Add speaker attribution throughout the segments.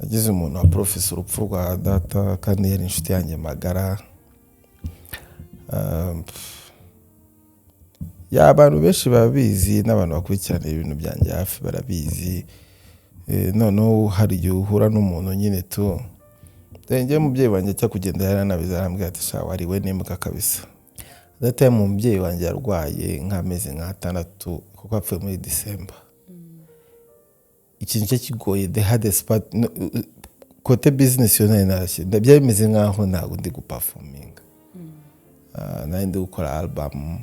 Speaker 1: Nagize umuntu wa professor urupfu rwa data kandi yari inshuti yanjye magara. Ya abantu benshi babizi n'abantu bakurikirana ibintu byanjye hafi barabizi. Noneho hari igihe uhura n'umuntu nyine tu njye mubyeyi wanjye cyo kugenda yaranabiza arambwira ati sha wari we n'imbwa kabisa. Data ya mubyeyi wanjye yarwaye nk'amezi nk'atandatu kuko apfuye muri December. Ikintu cyo kigoye the hardest part kote business yo narashye byari bimeze nkaho ntabwo ndi guperforming. Nari ndi gukora album.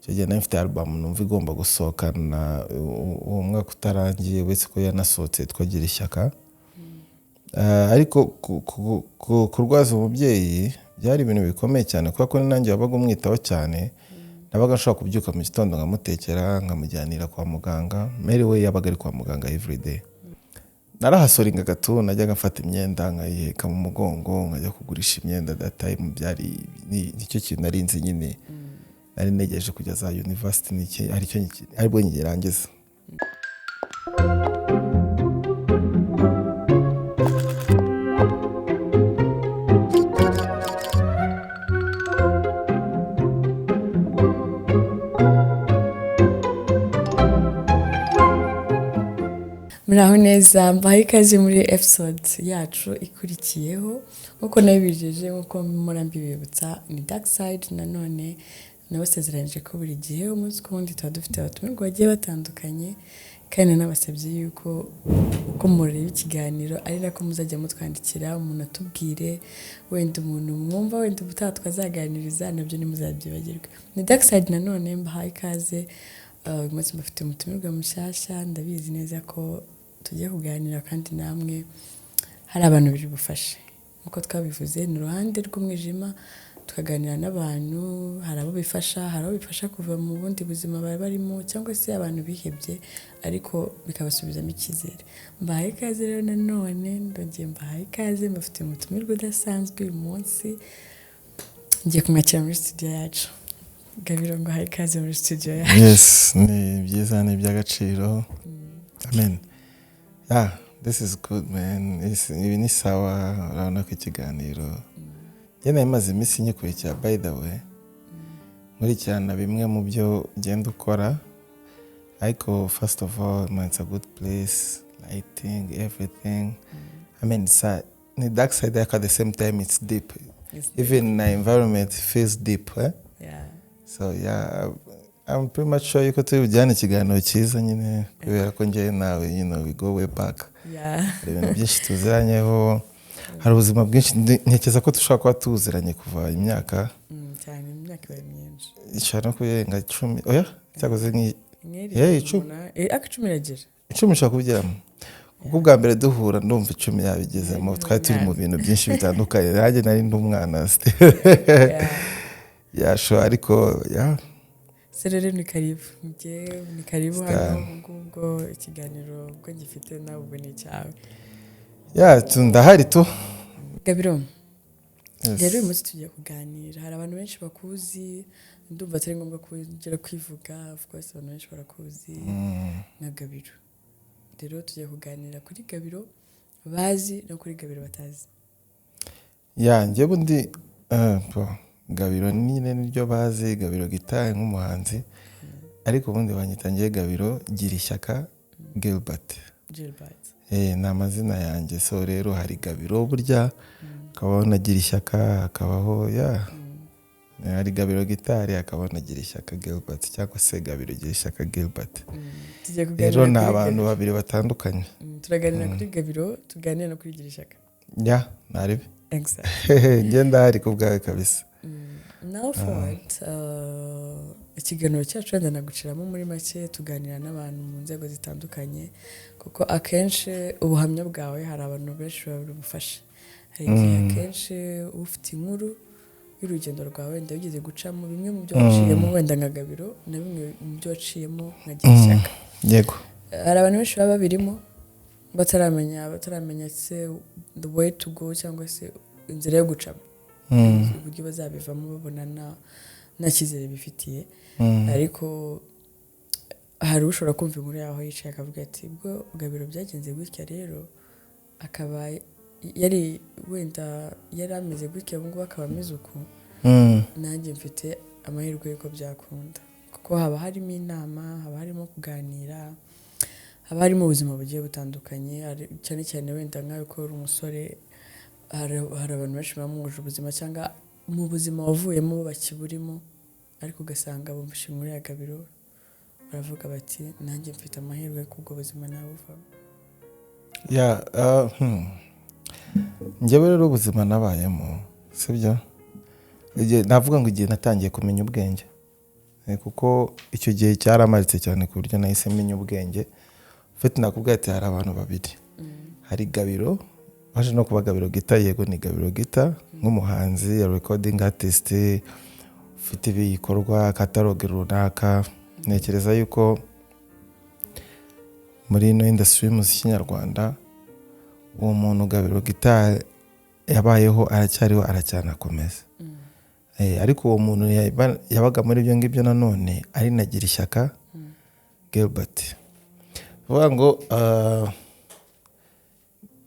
Speaker 1: Cyo nafite album numva igomba gusohokana uwo mwaka utarangiye wese ko yanasohotse twagira ishyaka. Ariko kurwaza umubyeyi byari ibintu bikomeye cyane kuko nanjye wabaga umwitaho cyane. Nabaga nshaka kubyuka mu gitondo ngamutekera nkamujyanira kwa muganga. Mary we yabaga ari kwa muganga every day. Narahasoringa gato najyaga mfata imyenda nkayiheka mu mugongo nkajya kugurisha imyenda that time byari nicyo kintu narinzi nyine. Nari negereje kujya za university niki aribwo ngirangiza.
Speaker 2: Muraho neza mbaye ikaze muri episode yacu ikurikiyeho nkuko nabibijeje nkuko murambibibutsa ni Dark Side nanone nabasezeranyije ko buri gihe umunsi ku wundi tuba dufite abatumirwa bagiye batandukanye kandi nabasabye yuko uko mureba ikiganiro ari nako muzajya mutwandikira umuntu atubwire wenda umuntu mwumva wenda ubutaha twazaganiriza nabyo ntimuzabyibagirwe. Ni Dark Side nanone mbahaye ikaze uyu munsi mbafite umutumirwa mushyashya ndabizi neza ko tugiye kuganira kandi namwe hari abantu biri bufashe nkuko twabivuze ni uruhande rw'umwijima tukaganira n'abantu hari abo bifasha hari abo bifasha kuva mu bundi buzima bari barimo cyangwa se abantu bihebye ariko bikabasubizamo icyizere. Mbahaye ikaze rero nanone ndongeye mbahaye ikaze mbafite umutumirwa udasanzwe uyu munsi ngiye kumwakira muri studio yacu. Gabiro ngo haye ikaze muri studio yacu.
Speaker 1: Yes, ni byiza ni by'agaciro. Amen. Yeah, this is good man. Ibi ni sawa urabona ko ikiganiro. Njye namaze iminsi nyikurikira by the way. Nkurikirana bimwe mu byo ugenda ukora. Ariko first of all, it's a good place. Lighting, everything. I mean, ni Dark Side at the same time it's deep. Even the environment feels deep.
Speaker 2: Yeah.
Speaker 1: So yeah, I'm pretty much sure you could tell Jani ikiganiro cyiza nyine kubera ko njye nawe we go way back.
Speaker 2: Yeah.
Speaker 1: Ibintu byinshi tuziranyeho hari ubuzima bwinshi ntekeza ko dushaka kuba tuziranye kuva imyaka
Speaker 2: cyane imyaka myinshi.
Speaker 1: Ishaka kuyenga 10 oya cyakoze nki
Speaker 2: 10 10 iragira
Speaker 1: 10 ushaka kubyiramo ubwo bwa mbere duhura ndumva 10 yabigezemo twari turi mu bintu byinshi bitandukanye nanjye nari ndumwana yasho ariko ya
Speaker 2: serere ni karibu hano ubwo ikiganiro ubwo gifite nawe ubwo ni cyawe
Speaker 1: ya ndahari tu
Speaker 2: Gabiro. Rero uyu munsi tugiye kuganira hari abantu benshi bakuzi ndumva atari ngombwa kugira kwivuga of course abantu benshi barakuzi na Gabiro. Rero tugiye kuganira kuri Gabiro bazi no kuri Gabiro batazi.
Speaker 1: Ya njye bundi Gabiro nyine niryo bazi Gabiro gitaye nk'umuhanzi ariko ubundi banyitangiye Gabiro gira ishyaka Gilbert. Ni amazina yanjye so rero hari Gabiro burya akabaho nagira ishyaka akabaho hari Gabiro gitari akabaho nagira ishyaka Gilbert cyangwa se Gabiro gira ishyaka Gilbert. Rero ni abantu babiri batandukanye.
Speaker 2: Turaganira kuri Gabiro tuganira no kuri gira ishyaka.
Speaker 1: Ya naribi.
Speaker 2: Exactly.
Speaker 1: Ngenda hari kubwawe kabisa.
Speaker 2: Now forward ikiganiro cyacu wenda naguciramo muri make tuganira n'abantu mu nzego zitandukanye kuko akenshi ubuhamya bwawe hari abantu benshi babufasha. Hari igihe akenshi ufite inkuru y'urugendo rwawe wenda wigeze gucamo bimwe mu byo waciyemo wenda nka Gabiro na bimwe mu byo waciyemo nka gira ishyaka.
Speaker 1: Yego.
Speaker 2: Hari abantu benshi baba babirimo bataramenya se the way to go cyangwa se inzira yo gucamo. Uburyo bazabivamo babona nta cyizere bifitiye ariko hari ushobora kumva inkuru yaho yicaye akavuga ati ubwo Gabiro byagenze gutya rero akaba yari wenda yari ameze gutya ubu ngubu akaba ameze uku nanjye mfite amahirwe y'uko byakunda kuko haba harimo inama, haba harimo kuganira, haba harimo ubuzima bugiye butandukanye, cyane cyane wenda nkawe ko uri umusore hari abantu benshi bamwuje ubuzima cyangwa mu buzima wavuyemo bakiburimo ariko ugasanga bumvishe muri ya Gabiro baravuga bati nanjye mfite amahirwe kubwo buzima nawe uvamo.
Speaker 1: Njyewe rero ubuzima nabayemo sibyo navuga ngo igihe natangiye kumenya ubwenge kuko icyo gihe cyaramaritse cyane ku buryo nahise menya ubwenge. Ufite nakubwira ati hari abantu babiri, hari Gabiro waje no kuba Gabiro Gita, yego ni Gabiro Gita nk'umuhanzi, recording artist, ufite ibikorwa katalogue runaka. Ntekereza yuko muri ino industry y'umuziki nyarwanda uwo muntu Gabiro Gita yabayeho aracyariho aracyanakomeza. Ariko uwo muntu yabaga muri ibyo ngibyo nanone ari nagira ishyaka Gilbert. Vuga ngo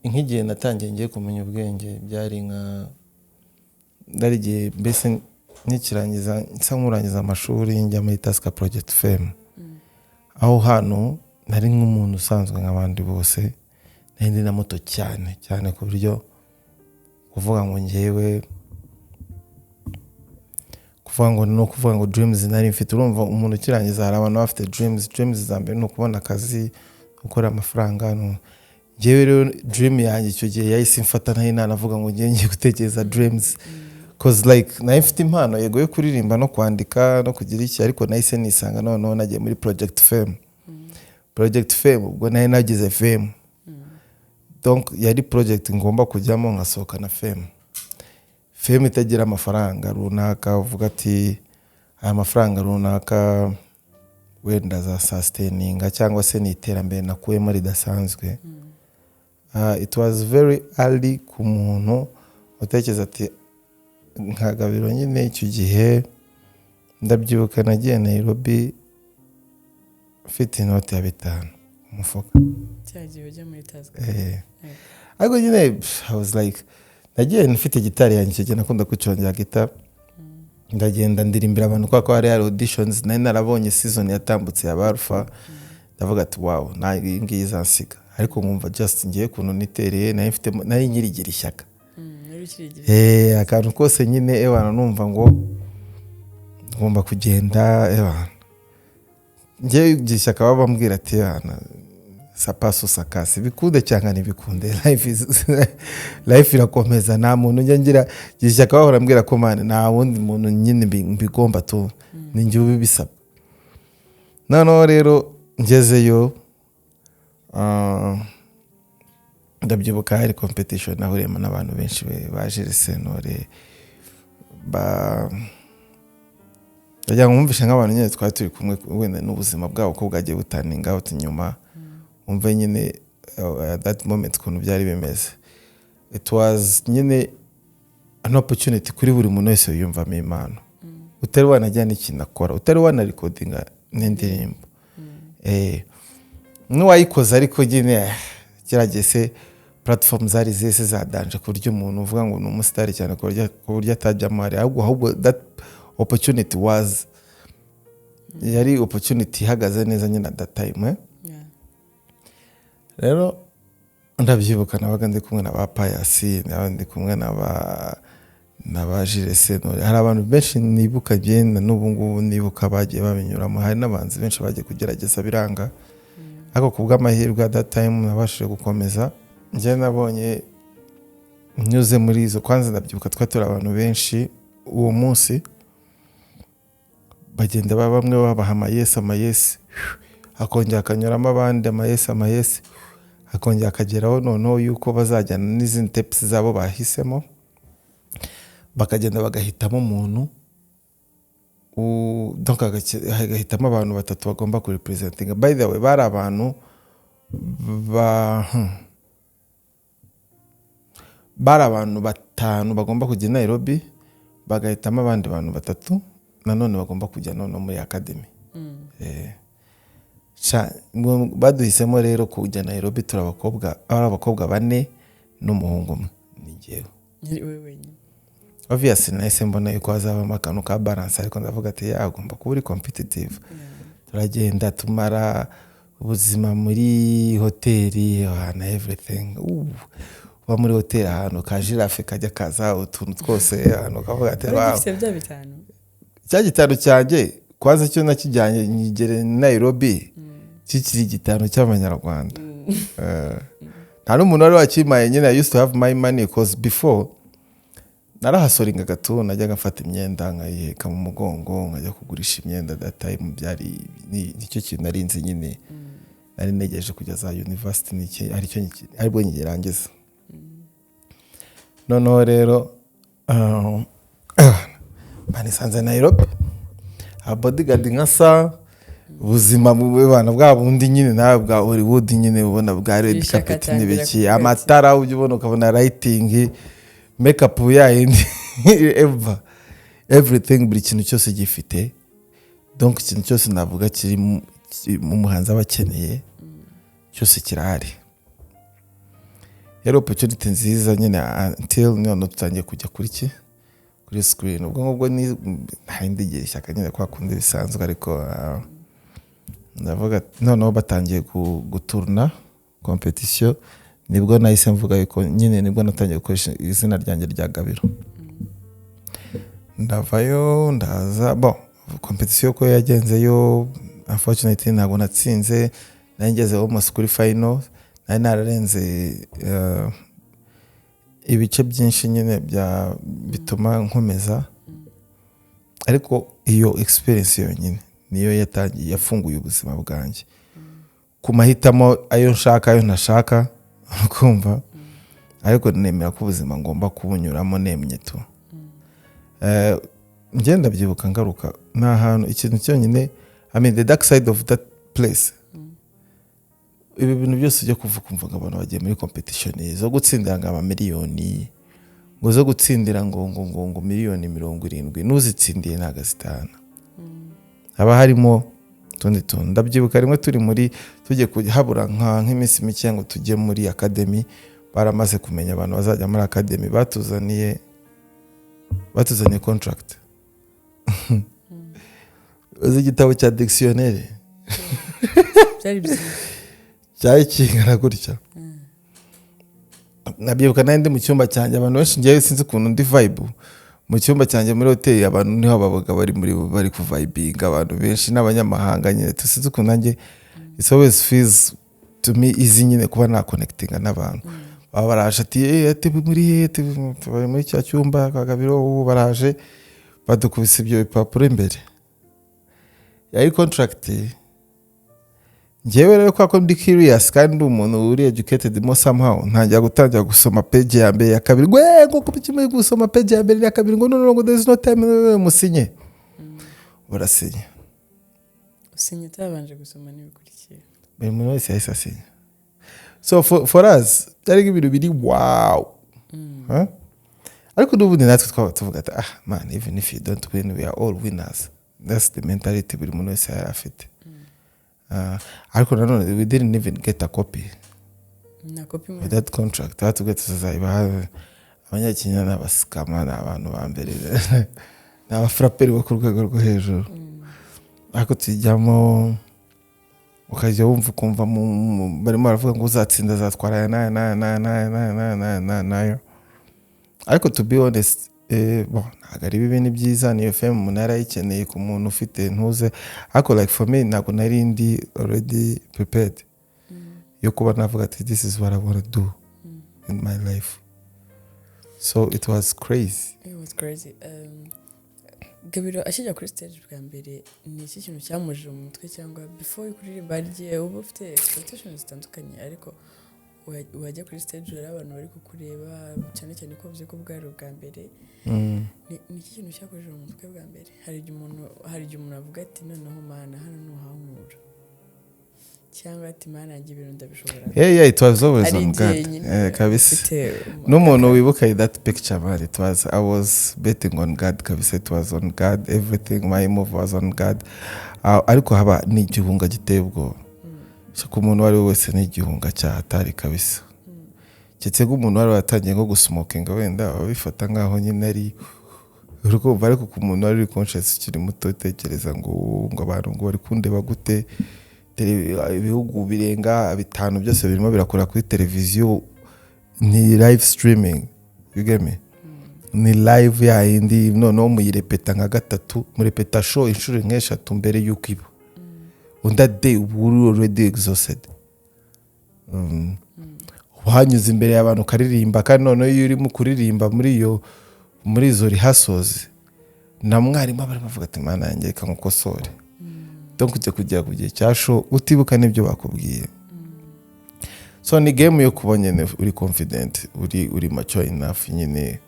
Speaker 1: nk'igihe natangiye ngiye kumenya ubwenge byari ndarigiye mbese nikirangiza nsa nkurangiza amashuri njya muri Taska Project FM. Aho hano nari nk'umuntu usanzwe nk'abandi bose, nari na moto cyane cyane ku buryo kuvuga ngo ngewe kuvuga ngo dreams nari mfite. Urumva umuntu ukirangiza hari abantu bafite dreams za mbere no kubona akazi, gukora amafaranga. Ngewe rero dream yanjye icyo gihe yahise mfata nayo nanavuga ngo ngiye gutekereza dreams cause like nayo mfite impano yego yo kuririmba no kwandika no kugira iki, ariko nahise nisanga noneho nagiye muri Project Fame. Project Fame ubwo nayo nagize Fame, donc yari project ngomba kujyamo nkasohoka na Fame. Fame itagira amafaranga runaka uvuga ati aya mafaranga runaka wenda za sustaininga cyangwa se ni iterambere nakuyemo ridasanzwe. It was very early ku muntu utekereza ati nka Gabiro nyine icyo gihe ndabyibuka nagiye Nairobi mfite inoti ya 5 umufuka
Speaker 2: cyagiye ujya muri Taska.
Speaker 1: Ariko nyine I was like nagiye mfite gitari yanjye icyo gihe nakunda kucuranga gitari, ndagenda ndirimbira abantu kwa hari auditions nari narabonye season yatambutse ya Alpha. Ndavuga ati wow nayi ngiyi izansiga, ariko nkumva just ngiye kuntu nitereye nari nyirigira ishyaka. Akantu kose nyine ebana numva ngo ngomba kugenda ebana ngiye gishyaka babambwira ati ebana sapaso sakasi bikunde cyangwa nibikunde life irakomeza. Nta muntu njya ngira gishyaka bahora mbwira ko mane nta wundi muntu nyine mbigomba tu ni njye ubisaba. Noneho rero ngezeyo ndabyibuka hari competition nahuriyemo n'abantu benshi baje Senore yajya nkumvisha nk'abantu nyine twari turi kumwe wenda n'ubuzima bwabo ko bwagiye butaninga out inyuma, umve nyine at that moment kuntu byari bimeze. It was nyine an opportunity kuri buri muntu wese yumvamo impano, utari wanajya n'ikintu akora, utari wana recordinga n'indirimbo n'uwayikoze, ariko nyine kiragese platform zari zese zadanje ku buryo umuntu uvuga ngo ni umusitari cyane ku buryo atajyamo hari, ahubwo that opportunity was yari opportunity ihagaze neza nyine at that time. Rero ndabyibuka nabaga ndi kumwe n'aba Payasi, n'abandi kumwe n'aba Jules Senore. Hari abantu benshi nibuka byenda n'ubu ngubu nibuka bagiye babinyuramo, hari n'abanzi benshi bagiye kugerageza biranga, ariko kubw'amahirwe at that time nabashije gukomeza. Njye nabonye nyuze muri izo, kwanza ndabyibuka twatura abantu benshi uwo munsi bagenda bamwe babaha amayesi akongera akanyuramo abandi amayesi akongera akageraho noneho yuko bazajyana n'izindi tips zabo bahisemo, bakagenda bagahitamo umuntu donc agahitamo abantu 3 bagomba ku representing. By the way bari abantu bari abantu 5 bagomba kujya Nairobi, bagahitamo abandi bantu 3 nanone bagomba kujya none muri academy. Baduhisemo rero kujya Nairobi turi abakobwa 4 n'umuhungu umwe ni njyewe
Speaker 2: wewe wenyine
Speaker 1: obviously nahise mbona yuko hazabamo akantu ka balance ariko ndavuga ati yagomba kuba uri competitive turagenda tumara ubuzima muri hoteli na everything uba muri hoteli ahantu ka girafe kajya kaza utuntu twose ahantu kavuga ati wow cya gitano cyanjye kwaza cyo nakijyanye nyigere Nairobi kikiri igitano cy'abanyarwanda nta n'umuntu wari wakimaye nyine I used to have my money because before narahasoringa gato najya gafata imyenda nkayiheka mu mugongo nkajya kugurisha imyenda that time byari nicyo kintu narinzi nyine nari negeje kujya za university niki aribwo nyirangiza noneho rero banisanze Nairobi bodyguard nkasa ubuzima mu bana bwa bundi nyine nawe bwa Hollywood nyine ubona bwa red carpet n'ibiki amatara ujye ubona ukabona lighting makeup yindi everything buri kintu cyose gifite donc ikintu cyose navuga kiri mu muhanzi abakeneye cyose kirahari yari opportunity nziza nyine until none tutangiye kujya kuri screen ubwo ni ntahindigera ishyaka nyine kwa kundi bisanzwe ariko ndavuga noneho batangiye guturna competition nibwo nahise mvuga yuko nyine nibwo natangiye gukoresha izina ryanjye rya Gabiro ndavayo ndaza competition ko yagenzeyo unfortunately ntabwo natsinze nangeze almost kuri final nari nararenze ibice byinshi nyine bituma nkomeza ariko iyo experience yonyine niyo yatangiye yafunguye ubuzima bwanjye ku mahitamo ayo nshaka ayo ntashaka kumva ariko nemera ko ubuzima ngomba kubunyuramo nemye tu ngenda byibuka ngaruka nta hantu ikintu cyonyine I mean the dark side of that place ibi bintu byose byo kuvuga abantu bagiye muri competition zo gutsindira ngo amamiliyoni ngo zo gutsindira ngo miliyoni 70 n'uzitsindiye nagazitana haba harimo tundi ndabyibuka rimwe turi muri tujye kuhabura nk'iminsi mike ngo tujye muri academy baramaze kumenya abantu bazajya muri academy batuzaniye contract uzi igitabo cya dictionnaire cyari kingana gutya nabyibuka nandi mu cyumba cyanjye abantu benshi ngiye sinzi ukuntu ndi vibe mu cyumba cyanjye muri hoteli abantu niho babaga bari ku vibing abantu benshi n'abanyamahanga nyine tusize ukuntu nanjye it's always feels to me easy nyine kuba na connectinga n'abantu baba baraje ati muri cya cyumba kwa Gabiro baraje badukubise ibyo bipapuro imbere yari contract njyewe rero kwa ndi curious kandi umuntu uri educated mo somehow ntangira gutangira gusoma page ya mbere ya kabiri ngo kubikimwe gusoma page ya mbere ya kabiri ngo there is no time musinye urasinye
Speaker 2: usinye tabanje gusoma n'ibikurikiye
Speaker 1: buri muntu wese yahise asinya so for us byari ibintu biri wow ariko n'ubundi natwe twaba tuvuga ati man even if you don't win we are all winners that's the mentality buri muntu wese yari afite ariko nanone we didn't even get a copy of that contract hatuge tuzayiba abanyakinya n'abasikama n'abantu bambere n'abafrapperi bo ku rwego rwo hejuru ariko tujyamo ukajya wumva kumva barimo baravuga ngo uzatsinda azatwara nayo ariko to be honest ntabwo ari bibi ni byiza niyo fame umuntu yarayikeneye ku muntu ufite ntuze ariko like for me ntabwo nari ndi already prepared yo kuba navuga ati this is what I want to do in my life so it was crazy.
Speaker 2: Gabiro akijya kuri stage bwa mbere ni iki kintu cyamuje mu mutwe cyangwa before kuririmba rye uba ufite expectations zitandukanye ariko wajya kuri stage rero abantu bari kukureba cyane cyane ko uvuze ko bwari ubwa mbere ni iki kintu cyakojeje mu mutwe bwa mbere hari igihe umuntu avuga ati noneho mana hano nuhankura cyangwa ati mana yanjye ibintu ndabishobora
Speaker 1: yeah it was always on God kabisa n'umuntu wibuka that picture man it was I was betting on God kabisa it was on God everything my move was on God ariko haba ni igihunga giteye ubwoba ku muntu wari wese ni igihunga cya hatari kabisa cyetse nk'umuntu wari watangiye nko gusmokinga wenda babifata nkaho nyine ari urukumva ariko ku muntu wari conscious ukiri muto utekereza ngo abantu ngo bari kundeba gute ibihugu birenga 5 byose birimo birakora kuri televiziyo ni live streaming you get me ni live ya indi noneho muyirepeta nka 3 murepeta show inshuro nk'eshatu mbere y'uko iba on that day we already exhausted wanyuze imbere y'abantu ukaririmba kandi noneho iyo uri mu kuririmba muri izo rehearsals na mwarimu bari bavuga ati mana yanjye reka nkukosore donc kujya ku gihe cya show utibuka n'ibyo bakubwiye so ni game yo kubonye uri confident uri mature enough nyine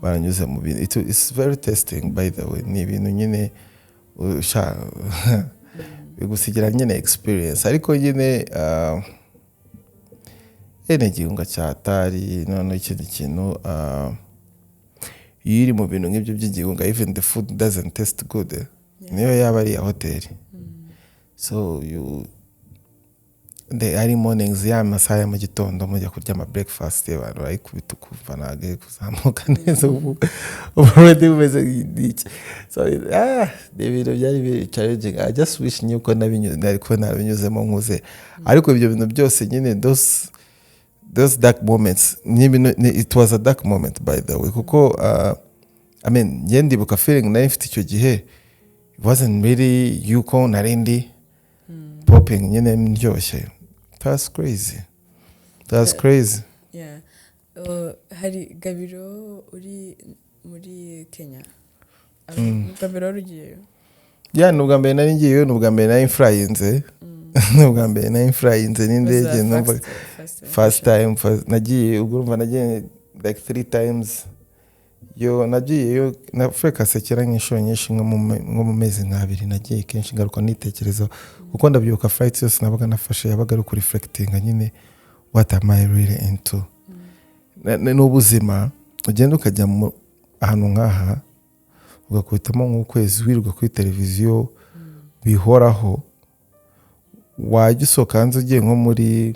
Speaker 1: baranyuze mu bintu it's very testing by the way ni ibintu nyine bigusigira nyine experience ariko nyine igihunga cyatari none ikindi kintu yiri mu bintu nk'ibyo by'igihunga even the food doesn't taste good niyo yaba ari ya hotel so the early mornings ya masaha mu gitondo mujya kurya ama breakfast y'abantu ayikubita kumva nage kuzamuka neza ubu already umeze ngiki so ibintu byari biri challenging. I just wish nyuko nabinyuzemo nkuze ariko ibyo bintu byose nyine those dark moments it was a dark moment by the way kuko I mean ndibuka feeling nari mfite icyo gihe it wasn't really yuko narindi popping nyine ndyoshye. That's crazy.
Speaker 2: Yeah. Hari Gabiro uri muri Kenya. Gabiro ugiyeyo?
Speaker 1: Yeah, nubwa mbere nari ngiyeyo, nubwa mbere nari influence. Nubwa mbere nari influence n'indege numva first time nagiye urumva nagiye like 3 times. Yo nagiyeyo na Africa sekera nk'inshuro nyinshi nko mu mezi nk'abiri nagiye kenshi ngaruka nitekereza kuko ndabyuka flights yose nabaga nafashe yabaga ari ku reflecting nyine what am I really into n'ubuzima ugenda ukajya ahantu nkaha ugakubitamo nk'ukwezi wirirwa kuri televiziyo bihoraho wajya usohoka hanze ugiye nko muri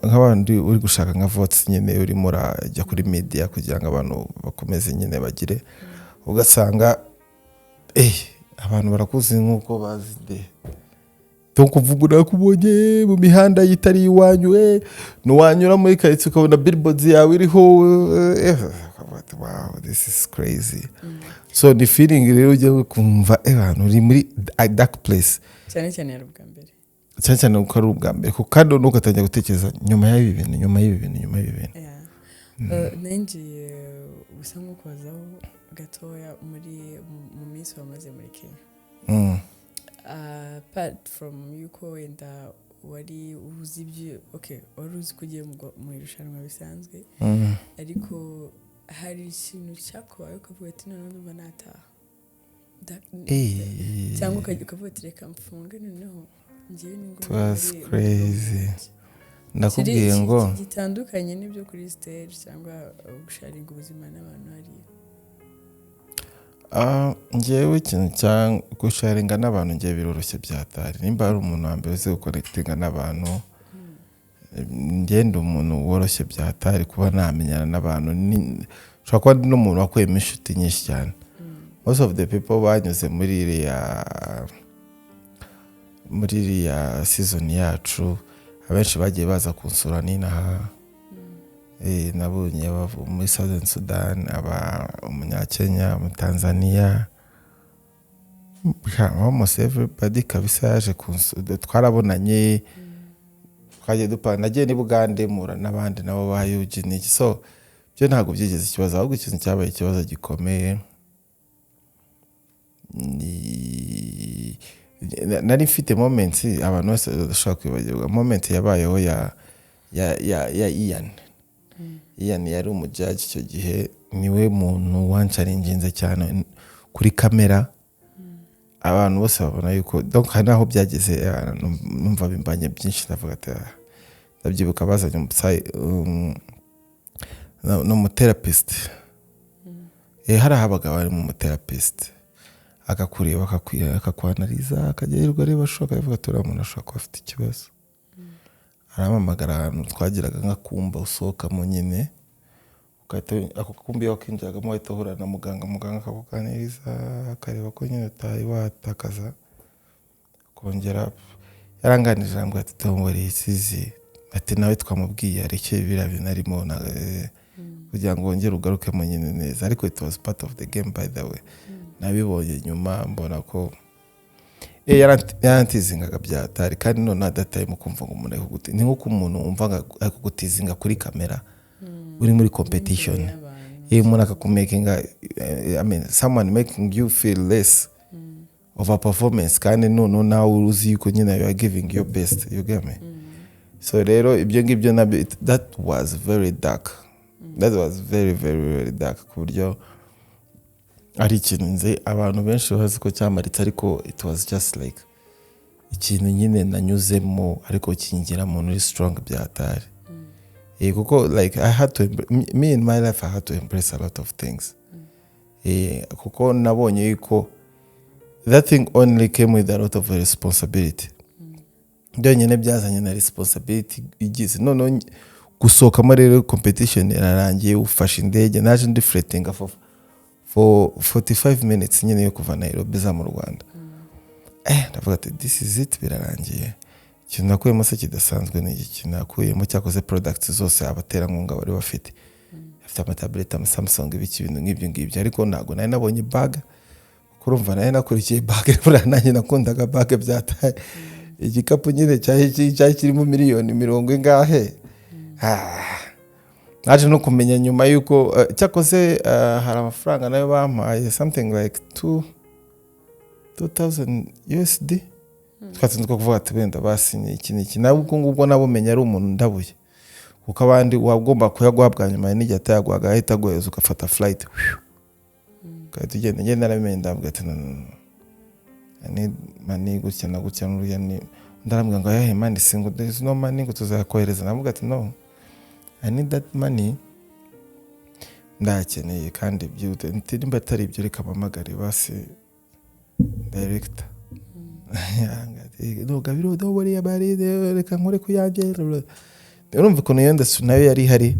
Speaker 1: nk'abandi uri gushaka nka votes nyine uri murajya kuri media kugira ngo abantu bakomeze nyine bagire ugasanga abantu barakuzi nkuko bazide to kuvugura kubonye mu mihanda yitari iwanyu no wanyura muri kayitsi ukabona billboards yawe iriho wow this is crazy so the feeling rero ujye kumva abantu uri muri a dark place
Speaker 2: cyane yarubwa mbere
Speaker 1: cyane uko ari ubwa mbere kuko kandi nugatangira gutekereza nyuma y'ibi bintu
Speaker 2: nanjye gusa nk'ukozaho gatoya mu minsi wamaze muri Kenya apart from yuko wenda wari uzi ibyo wari uzi ko ugiye mu irushanwa bisanzwe ariko hari ikintu cyakubaye ukavuga ati none ndumva nataha cyangwa ukavuga ati reka mfunge noneho
Speaker 1: it was crazy nakubwiye ngo
Speaker 2: gitandukanye n'ibyo kuri stage cyangwa gusharinga ubuzima n'abantu hariya
Speaker 1: ngewe ikintu cyangwa gusharinga n'abantu ngiye biroroshye byatari nimba ari umuntu wa mbere uzi gukonekitinga n'abantu ngenda umuntu woroshye byatari kuba namenyana n'abantu ushobora kuba ndi n'umuntu wakuyemo inshuti nyinshi cyane most of the people banyuze muri iriya season yacu abenshi bagiye baza kunsura n'inaha nabonye muri Southern Sudan umunyakenya mu Tanzania almost everybody kabisa yaje kunsura twarabonanye twagiye dupana nagiye ni Bugande mura n'abandi nabo bayuji n'iki so byo ntabwo byigeze ikibazo ahubwo ikintu cyabaye ikibazo gikomeye nari mfite moments abantu bose bashaka kwibagirwa moment yabayeho ya Ian yari umujudge icyo gihe niwe muntu wancaringinze cyane kuri kamera abantu bose babona yuko donc hari aho byageze numva bimbanye byinshi ndavuga ati ndabyibuka bazanye no mu therapist hari ahabaga bari mu therapist akakureba akakwanariza akajya yirirwa areba ashoka yavuga tura umuntu ashobora kuba afite ikibazo aramamagara ahantu twagiraga nk'akumba usohokamo nyine ako kumbi wakinjiragamo wahita uhura na muganga akakuganiriza akareba ko nyine utayi watakaza kongera yaranganije ambwa ati tongori isizi ati nawe twamubwiye areke biriya bintu arimo kugira ngo wongere ugaruke mu nyine neza ariko it was part of the game by the way nabibonye nyuma mbona ko yarantizingaga byatari kandi none adataye mu kumva ngo umuntu ari ni nk'uko umuntu wumva akugutizinga kuri kamera uri muri competition umuntu akakumakinga I mean someone making you feel less of a performance kandi no nawe uzi yuko nyine you are giving your best you get me so rero ibyo ngibyo nabyo that was very dark that was very very very dark ku buryo ari ikintu nzi abantu benshi bazi ko cyamaritse ariko it was just like ikintu nyine nanyuzemo ariko kingira muntu uri strong byatari kuko like I had to me in my life I had to embrace a lot of things kuko nabonye yuko that thing only came with a lot of responsibility byonyine byazanye na responsibility igize none gusohokamo rero competition irarangiye ufashe indege naje ndifletinga for 45 minutes nyine yo kuva Nairobi za mu Rwanda ndavuga ati this is it birarangiye ikintu nakuyemo se kidasanzwe ni iki nakuyemo cyakoze products zose abatera nkunga bari bafite afite amatablet ama Samsung ibiki bintu ngibyo ariko ntago nari nabonye bag kurumva nari nakurikiye bag nanjye nakundaga bag byataye igikapu nyine cyari kirimo miliyoni mirongo ingahe naje no kumenya nyuma yuko cyakoze hari amafaranga nayo bampaye something like 2000 USD twatsinzwe kuvuga ati benda basinye iki nabwo ngubwo nabomenya ari umuntu ndabuye kuko abandi wagomba kuyaguhabwa nyuma n'igihe atayagwaga ahita goyeza ugafata flight kandi tugende ngende naramenye ndabwira ati ani mani gutya n'uriya ni ndarambwira ngo yahe mani single there is no money ngo tuzakohereza navuga ati no I need that money ndakeneye kandi byute ntirimba atari ibyo reka mamagare basi director no gabiro do bari abari reka nkore kuyagera urumva ko nayo nayo yari hari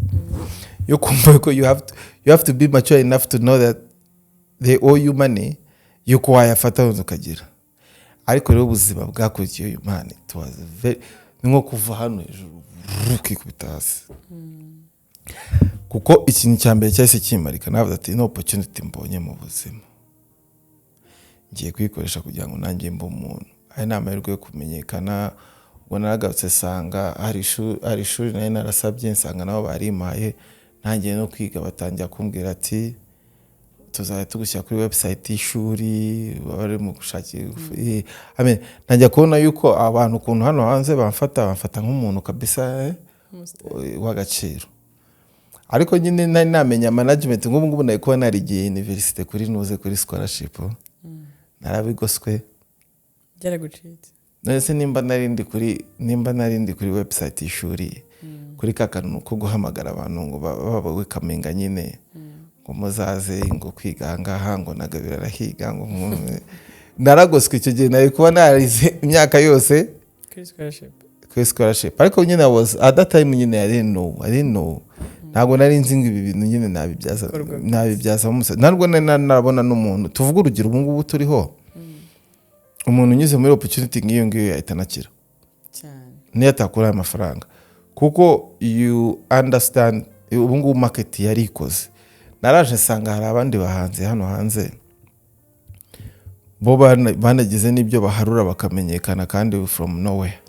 Speaker 1: yo kumva ko you have to be mature enough to know that they owe you money yuko wayafata ukagira ariko rero ubuzima bwakurikiye uyu mani it was very nko kuva hano hejuru rukikubita hasi kuko ikintu cyambere cyahise kimarika navuze ati no opportunity mbonye mu buzima ngiye kwikoresha kugira ngo nanjye mbe umuntu ari n'amahirwe yo kumenyekana ubwo naragarutse sanga hari ishuri nayo narasabye nsanga nabo barimaye nanjye no kwiga batangira kumbwira ati tuzajya tugushyira kuri website y'ishuri bari mu gushakira najya kubona yuko abantu kuntu hano hanze bamfata nk'umuntu kabisa w'agaciro ariko nyine nari namenya management ngubu nayo kuba narigiye university kuri nuze kuri scholarship narabigoswe
Speaker 2: byaragucitse
Speaker 1: nese nimba narindi kuri website y'ishuri kuri kakanu ko guhamagara abantu ngo babawe kamenga nyine ngo muzaze ngo kwiga ngaha ngo nagabira rahiga ngo naragoswe icyo gihe nari kuba narize imyaka yose kuri scholarship ariko nyine was at that time nyine I didn't know ntago nari nzi ngo ibi bintu nyine nabibyaza umusazi ntabwo narabona n'umuntu tuvuga urugero ubu ngubu turiho umuntu unyuze muri opportunity nk'iyo ngiyo yahita nakira cyane niyo atakura amafaranga kuko you understand ubu ngubu market yarikoze naraje sanga hari abandi bahanze hano hanze bo banagize n'ibyo baharura bakamenyekana kandi from nowhere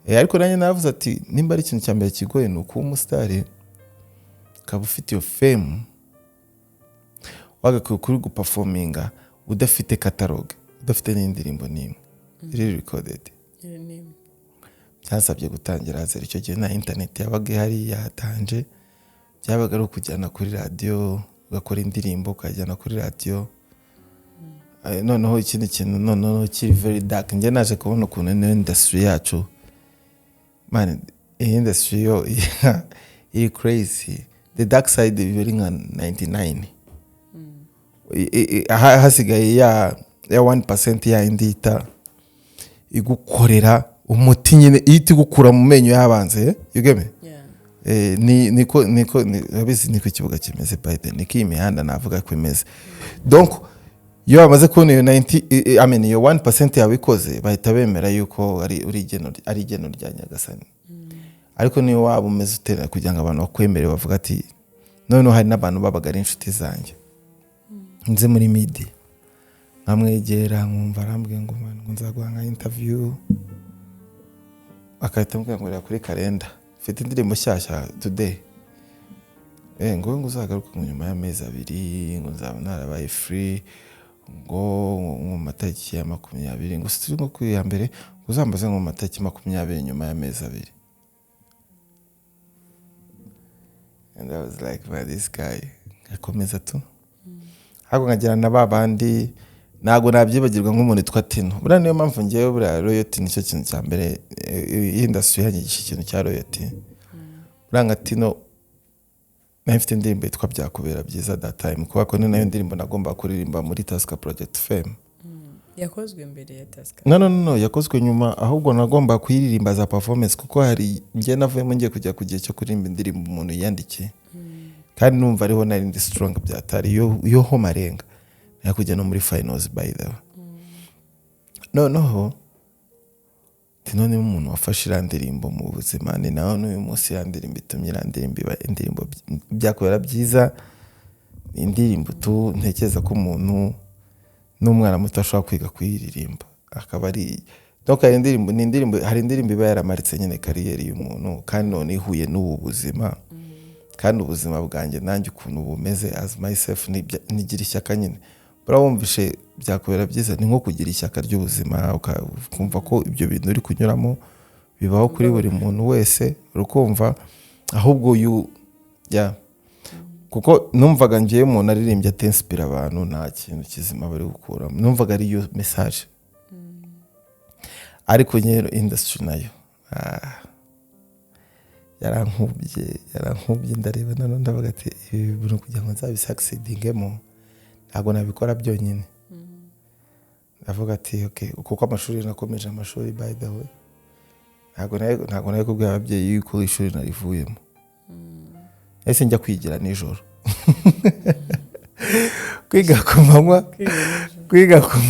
Speaker 1: ariko nanjye navuze ati nimba ari ikintu cyambere kigoye ni uko umusitari kaba ufite iyo fame wagakwiye kuri guperforminga udafite catalogue udafite n'indirimbo n'imwe iri recorded byasabye gutangira hazera icyo gihe na internet yabaga ihari yatanje byabaga ari ukujyana kuri radio ugakora indirimbo ukajyana kuri radio noneho ikindi kintu noneho kiri very dark njye naje kubona ukuntu industry yacu man industry yo iri crazy the dark side biri nka 99 hasigaye ya 1% ya indita igukorera umuti nyine ihita igukura mu menyo y'abanze yugeme niko niko ikibuga kimeze Biden niko imihanda navuga ko imeze donc iyo bamaze kubona iyo 90 iyo 1% yawe ikoze bahita bemera yuko ari igeno rya Nyagasani ariko niyo waba umeze utera kugira ngo abantu bakwemere bavuga ati none hari n'abantu babaga ari inshuti zanjye nze muri media nkamwegera nkumva arambwiye ngo nzaguha nka interview akahita mbwira ngo kuri kalenda mfite indirimbo nshyashya today ngo uzagaruka nyuma y'amezi 2 ngo nzaba narabaye free ngo mu matariki ya 20 ngo sitiri ngo kuri ya mbere uzambaze ngo mu matariki 20 nyuma y'amezi 2 and I was like man this guy akomeza tu hago nkagira na babandi nago nabyibagirwa nk'umuntu twitwa Tino bura niyo mpamvu ngiye bura royalty nicyo kintu cya mbere industry yanyigisha ikintu cya royalty buranga Tino nafite indirimbo yitwa byakubera byiza that time kuba ko nayo ndirimbo nagomba kuririmba muri Taska Project Fame
Speaker 2: yakozwe mbere ya Taska
Speaker 1: no yakozwe nyuma ahubwo nagomba kuyiririmba za performance kuko hari ngiye navuyemo ngiye kujya kugiye cyo kuririmba indirimbo umuntu yandikiye kandi numva ariho nari ndi strong byatari yo ho marenga yakujya no muri finals by the way no Tino ni umuntu wafashe irandirimbo mu buzima ni naho n'uyu munsi yandirimbo itumye indirimbo byakubera byiza indirimbo tu ntekeza ko umuntu n'umwana muto ashobora kwiga kuyiririmba akaba ari donc hari indirimbo iba yaramaritse nyine kariyeri y'umuntu kandi none ihuye n'ubu buzima kandi ubuzima bwanjye nanjye ukuntu bumeze as myself nigira ishyaka nyine burabumvishe byakubera byiza ni nko kugira ishyaka ry'ubuzima ukumva ko ibyo bintu uri kunyuramo bibaho kuri buri muntu wese urukumva ahubwo kuko numvaga ngiye umuntu aririmbye atinspira abantu nta kintu kizima bari gukura numvaga ari yo message ariko nyero industry nayo yarankubye ndareba none ndavuga ati ibi bintu kugira ngo nzabisucceedingemo ntago nabikora byonyine ndavuga ati okay kuko amashuri nakomeje amashuri by the way ntago nayo kubwira ababyeyi yuko ishuri narivuyemo ese njya kwigira nijoro kwiga ku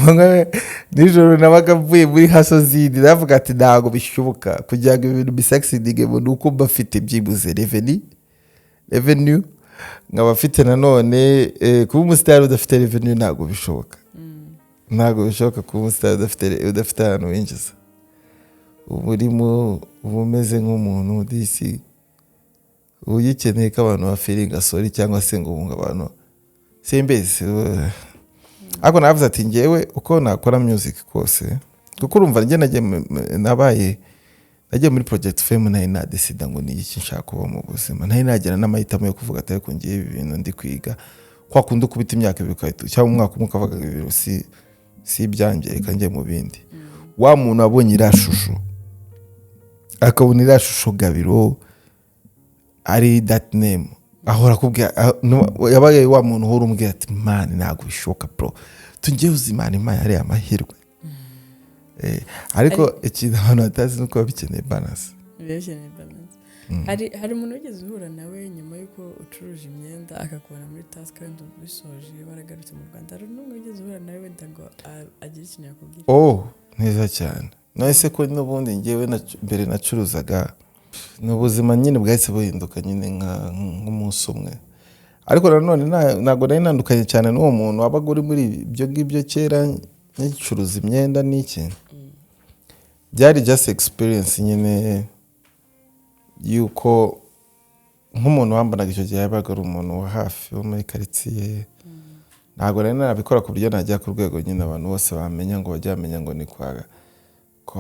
Speaker 1: manywa nijoro nabaga mvuye muri hasozidi ndavuga ati ntago bishoboka kugira ngo ibintu bisucceedingemo nuko bafite byibuze revenue nkaba afite nanone kuba umusitari udafite revenue ntago bishoboka kuba umusitari udafite ahantu winjiza uburimo ubumeze nk'umuntu disi uyikeneye ko abantu bafiringa sorry cyangwa se ngo bunga abantu simbese ariko navuze ati ngewe uko nakora music kose kuko urumva njye nagiye muri Project Fame nayo nadecida ngo ni iki nshaka kuba mu buzima nayo nagira n'amahitamo yo kuvuga atari ko ngiye ibi bintu ndi kwiga kwa kundi kubita imyaka bikahita cyangwa umwaka umwe ukavuga ibintu si byanjye reka njye mu bindi wa muntu abonye irashusho akabona irashusho Gabiro ari that name ahora kubwira yabaye wa muntu uhora umbwira ati man ntago bishoboka bro tungiye uzimana imana ari amahirwe ariko ikintu abantu batazi nuko babikeneye balance
Speaker 2: hari umuntu wigeze uhura nawe nyuma yuko ucuruje imyenda akakubona muri Task kandi ubisoje baragarutse mu Rwanda hari n'umwe wigeze uhura nawe wenda ngo agire ikintu yakubwira
Speaker 1: neza cyane nahise ko n'ubundi ngewe mbere nacuruzaga n'ubuzima nyine bwahise buhinduka nyine nk'umunsi umwe ariko nanone ntago nari nandukanye cyane n'uwo muntu wabaga uri muri ibyo ngibyo kera nyicuruza imyenda n'iki byari just experience nyine yuko nk'umuntu wambanaga icyo gihe yabaga ari umuntu wa hafi wo muri quartier ntago nari narabikora ku buryo najya ku rwego nyine abantu bose bamenya ngo bajya bamenya ngo ni kwa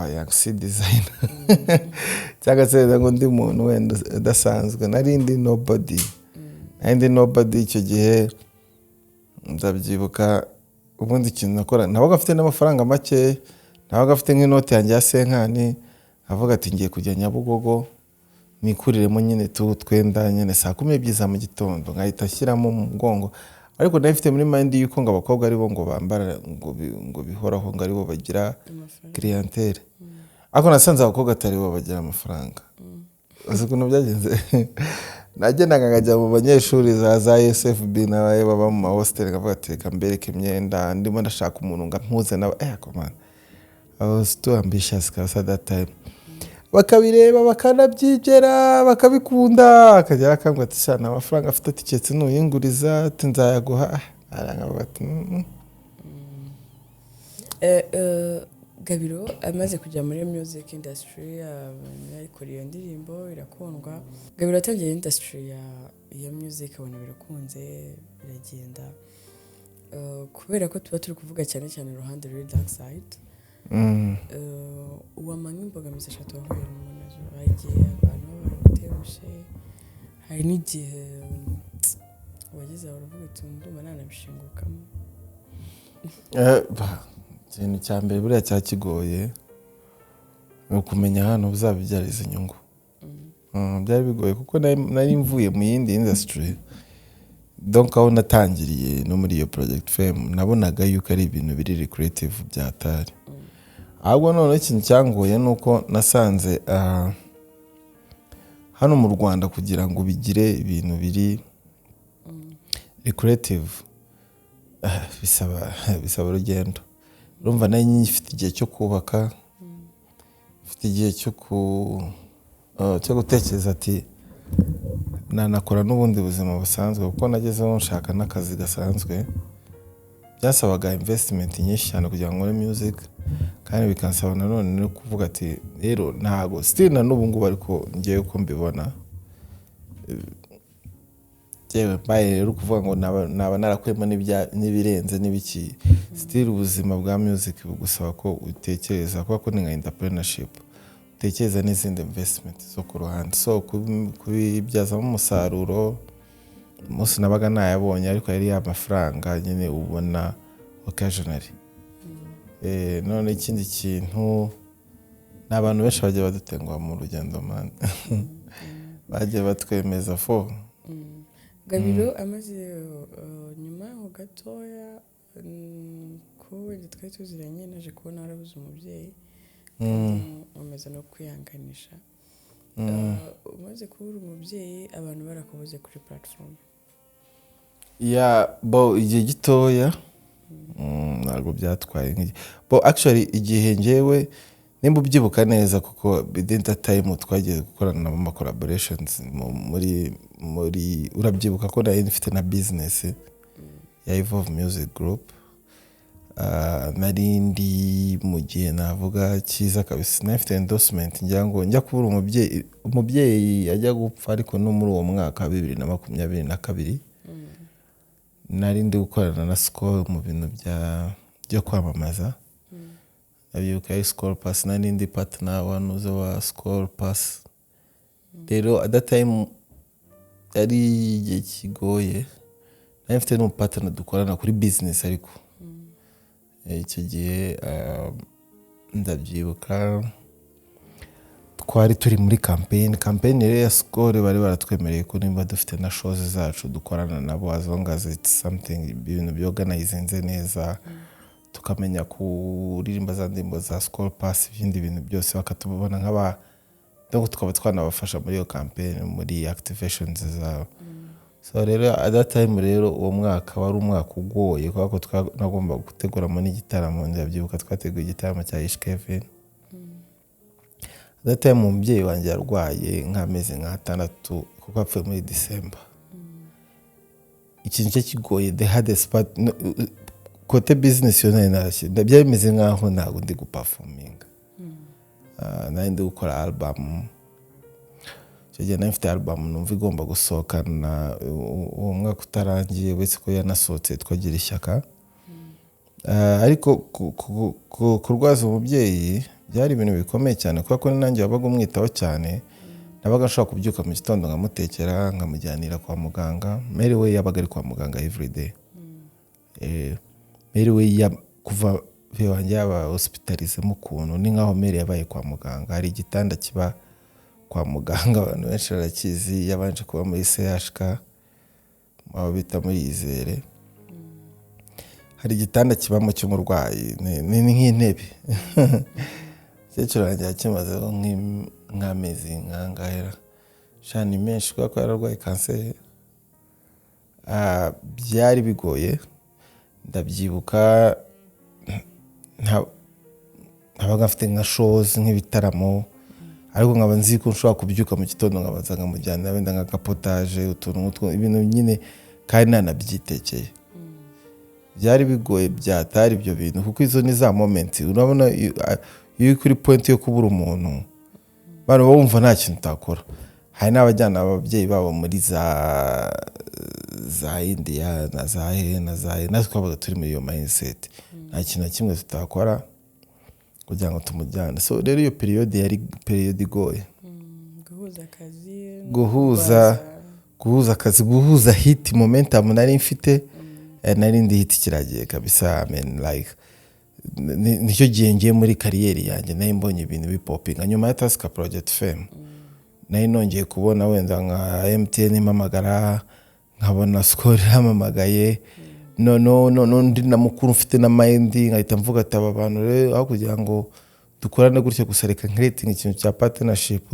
Speaker 1: Young C Designer cyangwa se ngo ndi muntu wenda udasanzwe narindi nobody icyo gihe ndabyibuka ubundi ikintu nakora nabaga afite n'amafaranga make nabaga afite nk'inoti yanjye ya senkani avuga ati ngiye kujya Nyabugogo nikuriremo nyine twenda nyine saa 10 za mu gitondo nkahita ashyiramo mu mugongo ariko nafite muri mind yuko ngo abakobwa aribo ngo bambara ngo bihoraho ngo aribo bagira clientele ariko nasanze abakobwa atari bo bagira amafaranga uzi ukuntu byagenze nagendaga nkajya mu banyeshuri za SFB n'abaye baba mu hostel ngavuga ati reka mbereke imyenda ndimo ndashaka umuntu ngo mpuze na come on I was too ambitious cause at that time bakabireba bakanabyigera bakabikunda akajya akambwira ati cyane amafaranga afite tiketse nuyinguriza ati nzayaguha aranga bati
Speaker 2: Gabiro amaze kujya muri music industry yakora iyo ndirimbo irakundwa Gabiro atangiye industry ya music abona birakunze biragenda kubera ko tuba turi kuvuga cyane cyane uruhande rwa dark side uwamanye imbogamizi eshatu wahuye n'umuntu bagiye abantu baramuterushe hari n'igihe wageze aho uravuga uti ndumva nanabishingukamo
Speaker 1: ikintu cya mbere buriya cyakigoye ni ukumenya hano uzabibyariza inyungu byari bigoye kuko nari mvuye mu yindi industry donc aho natangiriye no muri iyo project fame nabonaga yuko ari ibintu biri creative byatari ahubwo none ikintu cyangoye nuko nasanze hano mu Rwanda kugira ngo bigire ibintu biri creative bisaba urugendo urumva nayo nyifite igihe cyo kubaka mfite igihe cyo gutekereza ati nanakora n'ubundi buzima busanzwe kuko nagezeho nshaka n'akazi gasanzwe byasabaga investment nyinshi cyane kugira ngo nkore music kandi bikansaba nanone no kuvuga ati rero ntago still na n'ubu ngubu ariko ngiye uko mbibona yewe baye rero kuvuga ngo naba narakwema n'ibirenze n'ibiki still ubuzima bwa music bugusaba ko utekereza kuko ni nka entrepreneurship utekereza n'izindi investment zo ku ruhande so kubibyazamo umusaruro umunsi nabaga nayabonye ariko yari amafaranga nyine ubona occasionally none ikindi kintu n'abantu benshi bagiye badutengwa mu rugendo man bagiye batwemeza fo
Speaker 2: Gabiro amaze nyuma ho gatoya ko twari tuziranye naje kubona warabuze umubyeyi amaze no kwihanganisha umaze kubura umubyeyi abantu barakubuze kuri platform
Speaker 1: igihe gitoya ntabwo byatwaye actually igihe njyewe nimba ubyibuka neza kuko within that time twagiye gukorana na collaborations muri urabyibuka ko nari mfite na business ya Evolve Music Group narindi mu gihe navuga cyiza kabisa nafite endorsement ngira ngo njya kubura umubyeyi ajya gupfa ariko no muri uwo mwaka 2022 narindi gukorana na Skol mu bintu byo kwamamaza abyuka Skol Pass n'indi partner wanuze wa Skol Pass rero at that time yari igihe kigoye nari mfite n'umupartner dukorana kuri business ariko icyo gihe ndabyibuka twari turi muri campaign rero ya Skol bari baratwemereye ko nimba dufite na shows zacu dukorana nabo as long as it's something ibintu byo organize neza tukamenya kuririmba za ndimbo za Skol Pass ibindi bintu byose bakatubona nk'aba donc tukaba twanabafasha muri iyo campaign muri activations zabo so rero at that time rero uwo mwaka wari umwaka ugoye kuko twagomba guteguramo n'igitaramo ndabyibuka twateguye igitaramo cya Ish Kevin at that time umubyeyi wanjye yarwaye nk'amezi nk'atandatu kuko apfuye muri December ikintu cyo kigoye the hardest part kote business yone narashye byari bimeze nkaho ntago ndi guperforminga nari ndi gukora album cyo nari mfite album numva igomba gusohokana uwo mwaka utarangiye wese ko yanasohotse twagira ishyaka ariko kurwaza umubyeyi byari ibintu bikomeye cyane kuko nanjye wabaga umwitaho cyane nabaga nshaka kubyuka mu gitondo ngamutekera nkamujyanira kwa muganga Mary we yabaga ari kwa muganga every day Mary we kuva wanjye yaba hospitalize mu kuntu ni nkaho Mary yabaye kwa muganga hari igitanda kiba kwa muganga abantu benshi barakizi yabanje kuba muri CHK abo bita muri Izere hari igitanda kibamo cy'umurwayi ni nk'intebe cyecuru wanjye yakimazeho nk'amezi nkangahera shani menshi kubera ko yararwaye kanseri. Byari bigoye ndabyibuka ntabaga mfite nka shows nk'ibitaramo ariko nkaba nzi ko nshobora kubyuka mu gitondo nkabanza nkamujyana wenda nk'agapotage utuntu ibintu nyine kandi nanabyitekeye. Byari bigoye byatari ibyo bintu kuko izo ni za moment urabona iyo kuri point yo kubura umuntu bano bumva nta kintu utakora. Hari n'abajyana ababyeyi babo muri za India na za natwe twabaga turi muri iyo mindset nta kintu na kimwe tutakora kugira ngo tumujyane. So rero iyo period yari period igoye guhuza akazi guhuza hit momentum nari mfite nari ndi hit kiragiye kabisa. I mean like nicyo gihe ngiye muri kariyeri yanjye nari mbonye ibintu bipopinga nyuma ya Tusker Project Fame. Nari nongeye kubona wenda nka MTN impamagara nkabona Skol hamamagaye no ndi na mukuru mfite na mind nkahita mvuga ati aba bantu rero aho kugira ngo dukorane gutyo gusa reka creating ikintu cya partnership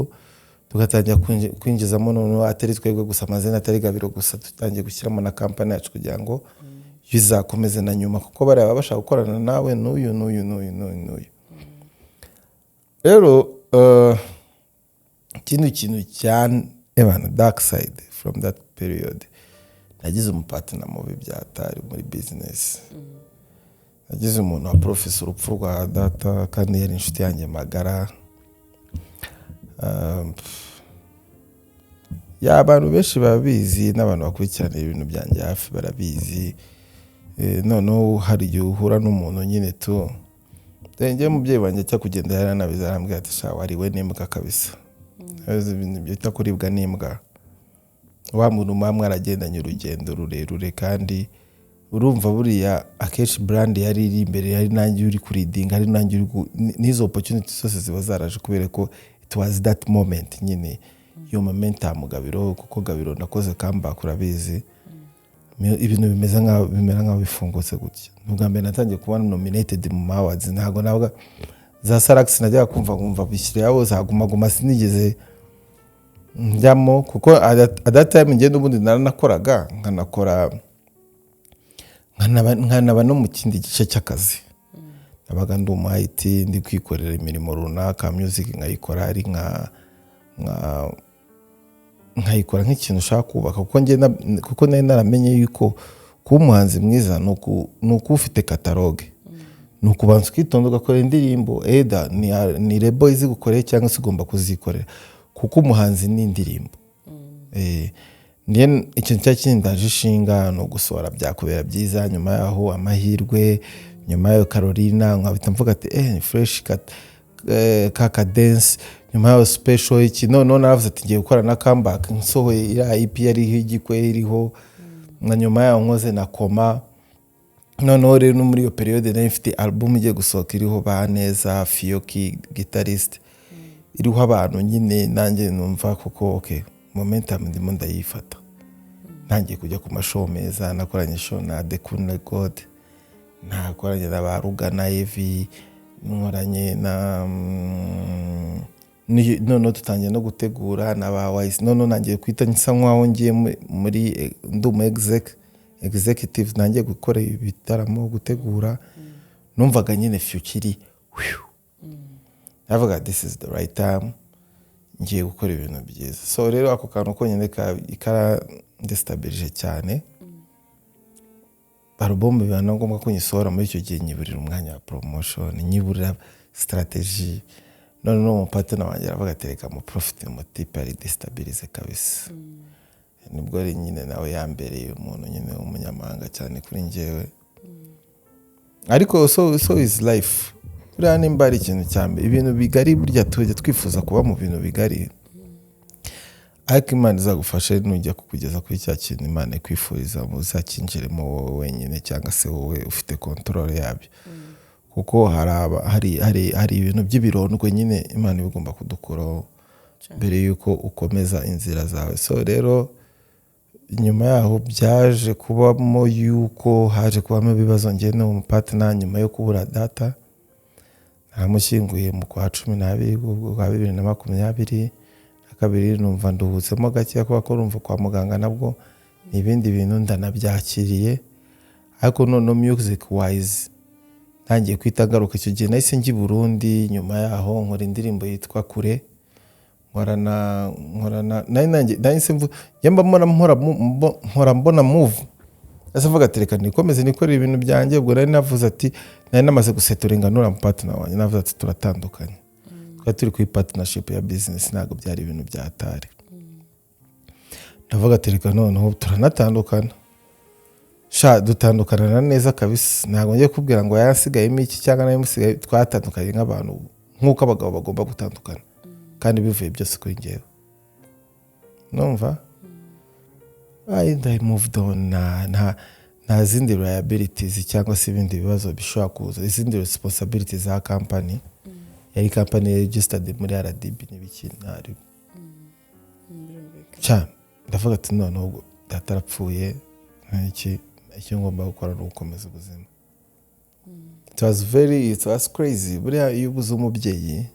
Speaker 1: tugatangira kwinjizamo none atari twebwe gusa amazina atari Gabiro gusa tutangiye gushyiramo na company yacu kugira ngo bizakomeze na nyuma kuko bari bashaka gukorana nawe n'uyu. Rero kintu cyane Evan dark side from that period nagize umupartner mubi byatari muri business. Nagize umuntu wa professor urupfu rwa data kandi yari inshuti yanjye magara. Abantu benshi babizi n'abantu bakurikirana ibintu byanjye hafi barabizi. Noneho hari igihe uhura n'umuntu nyine tu njye umubyeyi wanjye cyo kugenda yaranabiza arambwira ati sha wariwe n'imbwa kabisa. Ibintu byo kuribwa n'imbwa wa muntu mwamwe aragendanye urugendo rurerure kandi urumva buriya akeshi brand yari iri imbere yari nanjye uri kuridinga ari nanjye n'izo opportunities zose ziba zaraje kubera ko it was that moment nyine yo momentum Gabiro kuko Gabiro nakoze comeback urabizi ibintu bimera nkaho bifungutse gutya. Nubwo mbere natangiye kubona nominated mu awards ntago nabwo za Salax najya kumva bishyire yabo zaguma sinigeze njyamo kuko at that time ngende ubundi naranakoraga nkanaba no mu kindi gice cy'akazi. Nabaga ndi umu IT ndi kwikorera imirimo runaka music nkayikora ari nkayikora nk'ikintu ushaka kubaka kuko nari naramenye yuko kuba umuhanzi mwiza nuko ufite catalogue nuko bantu kwitonda ugakora indirimbo eda ni label izi gukorera cyangwa se ugomba kuzikorera kuko umuhanzi ni indirimbo. Ndiye ikintu cyakindaje ishinga no gusohora byakubera byiza nyuma yaho amahirwe nyuma yo Carolina nkabita mvuga ati ni fresh kaka dance nyuma yaho special iki none naravuze ati ngiye gukora na comeback nsohoye ira EP yari higikwe iriho na nyuma yaho nkoze na koma. Noneho rero no muri iyo period nari mfite album igiye gusohoka iriho Baneza Fioki guitarist iriho abantu nyine nanjye numva kuko okay momentum ndimo ndayifata nangiye kujya ku mashow meza nakoranye show na The Cool God nakoranye na Baruga na Evi nkoranye na none tutangiye no gutegura na ba Wise none nangiye kwita nsa nkwaho ngiye muri ndumu executive nangiye gukora ibitaramo gutegura numvaga nyine future navuga this is the right time ngiye gukora ibintu byiza. So rero ako kantu ko nyine ikara destabilize cyane. Album biba ngombwa ko nyisohora muri icyo gihe nyiburira umwanya wa promotion nyiburira strategy none no partner wanjye aravuga tereka mu profit mu type ari destabilize kabisa. Nibwo ari nyine nawe yambereye umuntu nyine umunyamahanga cyane kuri njyewe ariko so is life. Buriya nimba ari ikintu cyambe ibintu bigari burya tujya twifuza kuba mu bintu bigari ariko Imana izagufashe nujya kukugeza kuri cya kintu Imana ikwifuriza muzakinjiremo wowe wenyine cyangwa se wowe ufite control yabyo kuko hari ibintu by'ibirondwe nyine Imana ibigomba kudukuraho mbere yuko ukomeza inzira zawe. So rero nyuma yaho byaje kubamo yuko haje kubamo ibibazo njye n'umupartner nyuma yo kubura data naramushyinguye mu kwa 12 kwa 2022 numva nduhutsemo gake kuba ko urumva kwa muganga nabwo ibindi bintu ndanabyakiriye ariko no music wise ntangiye kwita ngaruka icyo gihe nahise njye Burundi nyuma yaho nkora indirimbo yitwa Kure nkorana nahise mpora mbona move asavuga atereka nikomeze nikorera ibintu byanjye ubwo nari navuze ati nari namaze gusetura inganura mu partner wanjye navuze ati turatandukanye twari turi ku partnership ya business ntago byari ibintu byatari ndavuga atereka noneho turanatandukana dutandukana neza kabisa ntago ngiye kubwira ngo yasigayemo iki cyangwa nayo musigaye twatandukanye nk'abantu nk'uko abagabo bagomba gutandukana kandi bivuye byose kuri njyewe numva I moved on na zindi liabilities cyangwa se ibindi bibazo bishobora kuza izindi responsibilities za company yari company registered muri RDB n'ibiki ntari ndavuga ati noneho datarapfuye icyo ngomba gukora no gukomeza ubuzima. It was crazy buriya iyo ubuze umubyeyi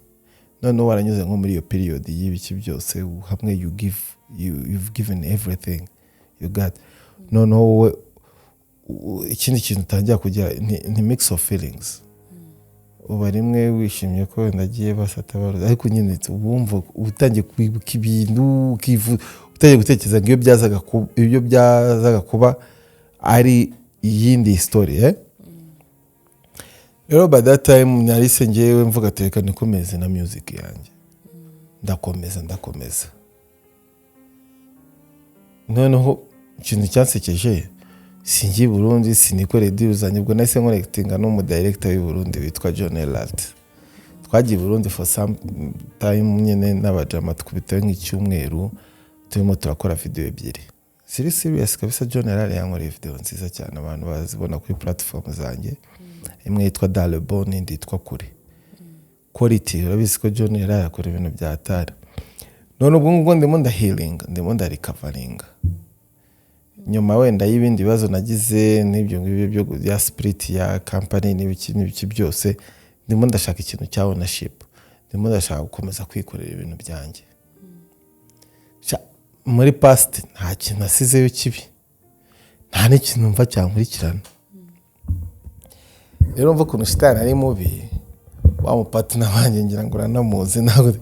Speaker 1: noneho waranyuze nko muri iyo period y'ibiki byose hamwe you've given everything you got noneho ikindi kintu utangira kugira ni mix of feelings uba rimwe wishimye ko ndagiye basata baruza ariko nyine ubumva utangiye kwibuka ibintu utangiye gutekereza ngo iyo byazaga kuba ari iyindi story rero by that time narise ngewe mvuga tereka nikomeze na music yanjye ndakomeza noneho ikintu cyansekeje singiye Burundi sinikore deal zanjye ubwo nahise connectinga no mu director y'u Burundi witwa John Elart twagiye Burundi for some time nyene n'abajama tukubitaye nk'icyumweru turimo turakora video ebyiri serious kabisa. John Elart yankoreye video nziza cyane abantu bazibona kuri platform zanjye imwe yitwa Dalebon indi yitwa Kure quality urabizi ko John Elart yakora ibintu byatara none ubwo ndimo healing ndimo recovering nyuma wenda y'ibindi bibazo nagize n'ibyo ngibyo bya spirit ya company n'ibiki byose ndimo ndashaka ikintu cya ownership ndimo ndashaka gukomeza kwikorera ibintu byanjye muri past nta kintu nasizeyo kibi nta n'ikintu mva cyankurikirana rero mva kuntu shitani ari mubi wa mupartner wanjye ngira ngo uranamuzi nawe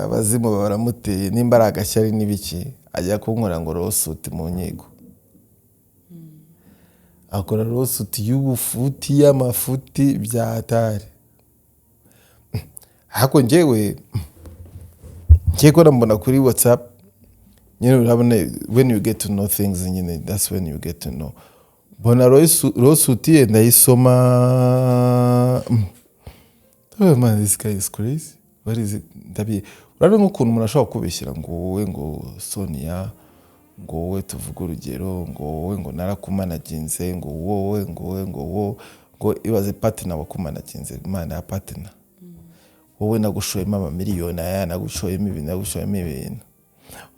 Speaker 1: abazimu baramuteye nimba ari agashyari n'ibiki ajya kunkora ngo lawsuit mu nkiko akora lawsuit y'ubufuti y'amafuti byatari hako njyewe mbona kuri WhatsApp nyine urabona when you get to know things nyine that's when you get to know bona lawsuit ye ndayisoma oh man this guy is crazy what is it ndabi urabona ukuntu umuntu ashobora kubishyira ngo wowe ngo Sonia ngo wowe tuvuga urugero ngo wowe ngo narakumanaginze ngo wowe ngo ibaze partner wakumanaginze imana ya partner wowe nagushoyemo amamiliyoni aya nagushoyemo ibintu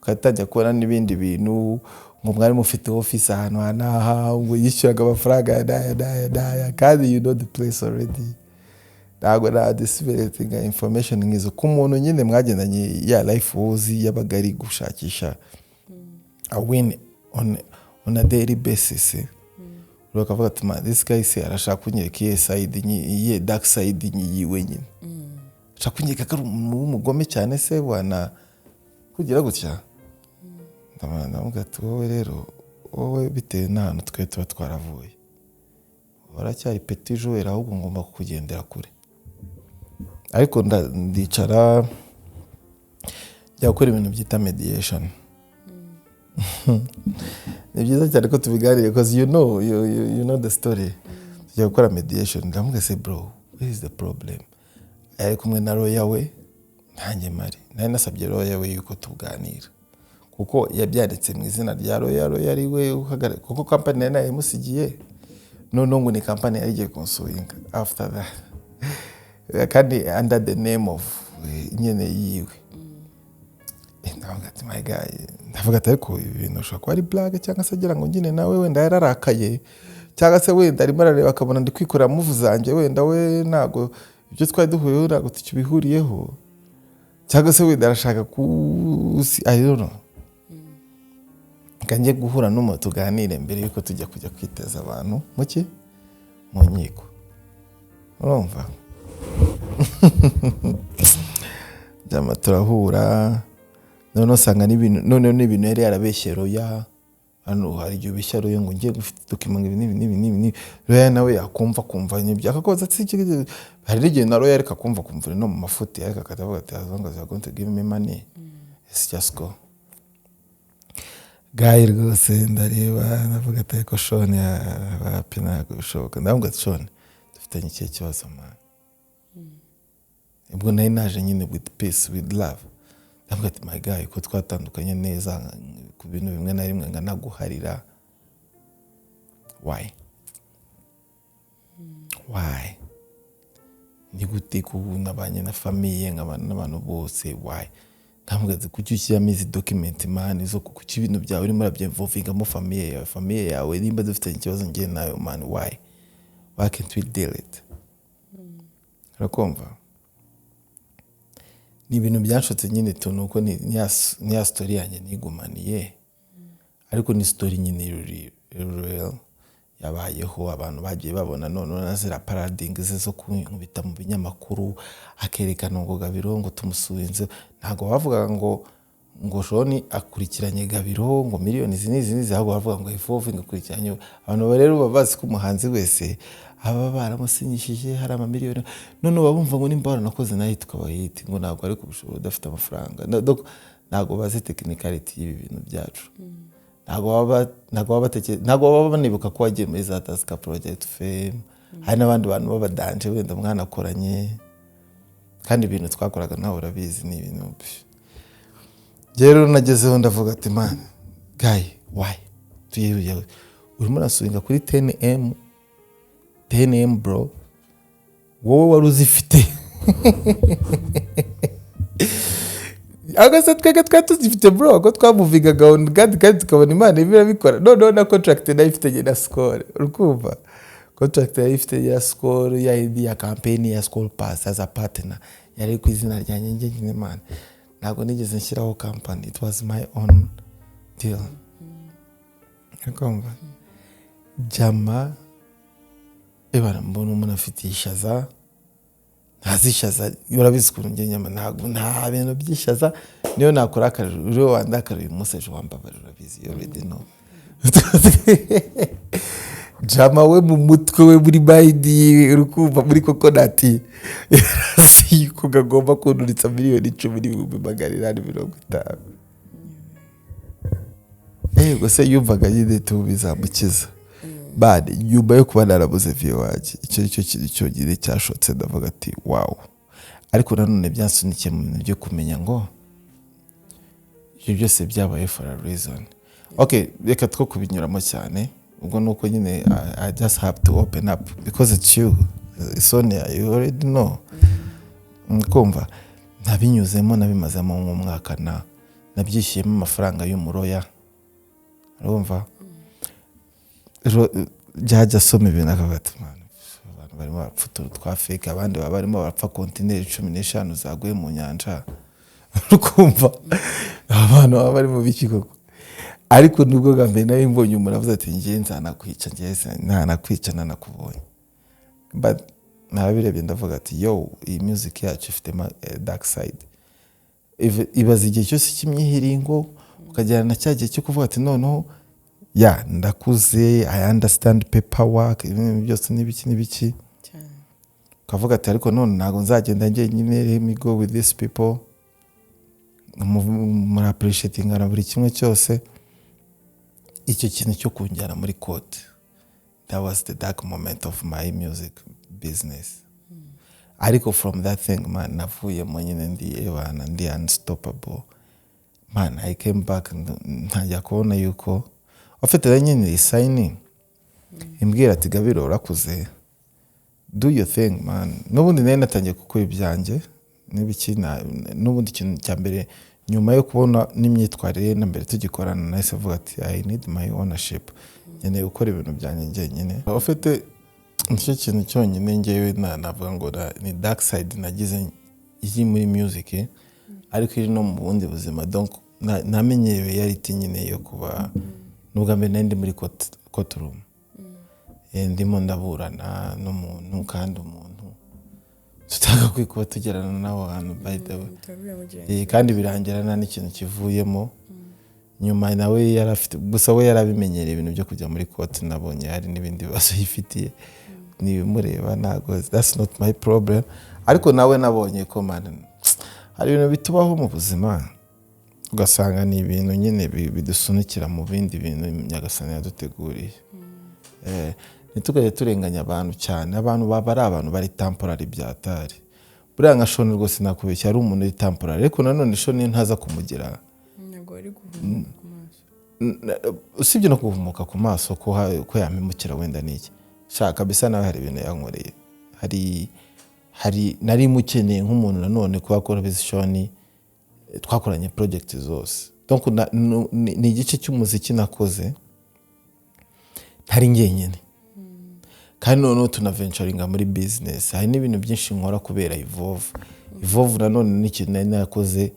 Speaker 1: ukatajya kubona n'ibindi bintu ngo mwari mufite office ahantu hanaha ngo yishyuraga amafaranga ya kandi you know the place already ntabwo na disiberating information nkizo ku muntu nyine mwagendanye ya life wozi y'abagari gushakisha a win on a daily basis urakavuga ati man this guy se arashaka kunyereka iye side iye dark side yiwe nyine ashaka kunyereka ko umugome cyane se bwana kugira gutya ndamuga ati wowe rero wowe bitewe n'ahantu twe tuba twaravuye waracyari petit joueur ahubwo ngomba kukugendera kure ariko ndicara jya gukora ibintu byita mediation ni byiza cyane ko tubiganire because you know the story jya gukora mediation ndamuga se bro where is the problem ari kumwe na lawyer we ntanjye mari nari nasabye lawyer we yuko tuganira kuko yabyanditse mu izina rya lawyer ari we kuko company nayo imusigiye no ngo ni company yari igiye consulting after that kandi under the name of nyene yiwe nkavuga ati my guy, ndavuga ati ariko ibintu ushobora kuba ari blague cyangwa se agira ngo nyine nawe wenda yararakaye cyangwa se wenda arimo arareba akabona ndi kwikorera muvu zanjye, wenda we ntago ibyo twari duhuyeho ntago tukibihuriyeho, cyangwa se wenda arashaka I don't know. Kanjye guhura n'umuntu tuganire mbere yuko tujya kwiteza abantu muki mu nkiko, urumva. Jama turahura none usanga n'ibintu yari yarabeshyero ya hano hari igihe ubeshyaruye ngo ngiye gufite document ibi roya nawe yakumva kumva n'ibyo akakoza atsikije. Hari igihe na roya ariko akumva kumva no mu mafuti ariko akatavuga ati azonga za going to give me money, it's just go guy rwose. Ndareba navuga ati ko Sean barapina gushoboka, ndavuga ati Sean dufitanye iki kibazo man. Ubwo nayo naje nyine with peace with love, ndavuga ati my guy ko twatandukanye neza ku bintu bimwe na rimwe nga naguharira, why ni gute kubunabanye na famille nk'abantu n'abantu bose, why ndavuga ati kuki ushyiramo izi document man zo kuki ibintu byawe urimo urabyinvolvingamo famille yawe nimba dufitanye ikibazo ngiye nayo man, why can't we deal it? Urakumva ni ibintu byanshotse nyine tunuko ni ya story yanjye nigumaniye, ariko ni story nyine real yabayeho, abantu bagiye babona none nazira parading zo kunkubita mu binyamakuru akerekana ngo Gabiro ngo tumusubize. Ntago bavuga ngo Shoni akurikiranye Gabiro ngo miliyoni izi ahubwo bavuga ngo ifovu ngakurikiranye. Abantu rero babazi ko umuhanzi wese aba baramusinyishije hari amamiliyoni, none babumva ngo nimbara nakoze nayo tukabayita ngo ntago ari kubishobora udafite amafaranga. Ntago bazi technicality y'ibi bintu byacu, ntago baba banibuka ko wagiye muri za Taska Project Fame. Hari n'abandi bantu babadanje wenda mwanakoranye kandi ibintu twakoraga nawe urabizi ni ibintu. Rero nagezeho ndavuga ati man guy why tuyewe urimo urasuinga kuri 10M bro, wowe wari uzifite agasa twega tuzifite bro, ko twamuvigaga on kandi tukabona Imana ibirabikora. No na contract nayifite na Score, urukumva contract yayifite ya Score ya idea campaign ya Score Pass as a partner yari ku izina ryanjye nyine man. Ntago nigeze nshyiraho company, it was my own deal. Urukumva jama ebara mbona umuntu afite ishaza ntazishaza, urabizi ko njye nyama nta bintu byishaza niyo nakora akariro wandakara uyu munsi ejo wambabara, urabizi you already know. Jama we mu mutwe we muri bayidi urukumva muri coconut si ko gagomba kunturitsa miliyoni 10,850. Gose yumvaga nyine tubizamukiza bade nyuma yo kuba narabuze vie waje icyo gire cyashotse ndavuga ati wow. Ariko nanone byansunikiye mu bintu byo kumenya ngo ibyo byose byabaye for a reason. Okay, reka two kubinyuramo cyane, ubwo nuko nyine I just have to open up because it's you Sonia, you already know. Kumva nabinyuzemo nabimazemo mu mwaka nabyishiyemo amafaranga y'umuroya, urumva jajja some ibintu akabata man abantu barimo bapfutura twa fake, abandi barimo barapfa container 15 zaguye mu nyanja, urukumva abantu bari mu bikiko. Ariko nubwo gambe nayo mbonye umuravuze ati ngiye nzanakwica ntanakwica nanakubonye, but nabirebye ndavuga ati yo iyi music yacu ifite dark side. Ibaza igihe cyose kimyihiringo ukajyana na cyagiye cyo kuvuga ati noneho ya ndakuze, I understand paperwork ibintu byose n'ibiki ukavuga ati ariko none ntago nzagenda njye nyine let me go with these people muri appreciating na buri kimwe cyose. Icyo kintu cyo kunjyana muri court, that was the dark moment of my music business. Ariko from that thing man navuye mu nyine ndi unstoppable man. I came back ntajya kubona yuko afite nyine signing imbwira ati Gabiro urakuze, do your thing man. Nubundi nene natangiye gukora ibyanjye n'ibiki n'ubundi kintu cya mbere nyuma yo kubona n'imyitwarire na mbere tugikorana nahise avuga ati I need my ownership, nkeneye gukora ibintu byanjye njyenyine. Ufite nicyo kintu cyonyine ngewe navuga ngo ni dark side nagize iri muri music, ariko iri no mu bundi buzima. Donc namenyerewe reality nyine yo kuba nubwo mbere ndi muri courtroom, ndimo ndaburana n'umuntu kandi umuntu tutagakwiye kuba tugerana nawe ahantu by the way, kandi birangirana n'ikintu kivuyemo. Nyuma nawe yarafite gusa we yarabimenyereye ibintu byo kujya muri court, nabonye hari n'ibindi bibazo yifitiye nibimureba, ntago that's not my problem. Ariko nawe nabonye ko man hari ibintu bitubaho mu buzima ugasanga ni ibintu nyine bidusunikira mu bindi bintu Nyagasani yaduteguriye. Nitugaye turenganya abantu cyane, abantu baba ari abantu bari temporary byatari. Buriya nka Shoni rwose nakubeshya ari umuntu uri temporary, ariko nanone Shoni ntaza kumugira
Speaker 2: ntabwo ari guhumuka ku maso,
Speaker 1: usibye no kuhumuka ku maso ko yamimukira wenda niki shaka bisa nawe hari ibintu yankoreye, hari nari mukeneye nk'umuntu nanone kuba akora Shoni, twakoranye project zose. Donc ni igice cy'umuziki nakoze ntari ngenyine, kandi noneho tunaventuringa muri business. Hari n'ibintu byinshi nkora kubera Evolve nanone n'ikintu nari nakoze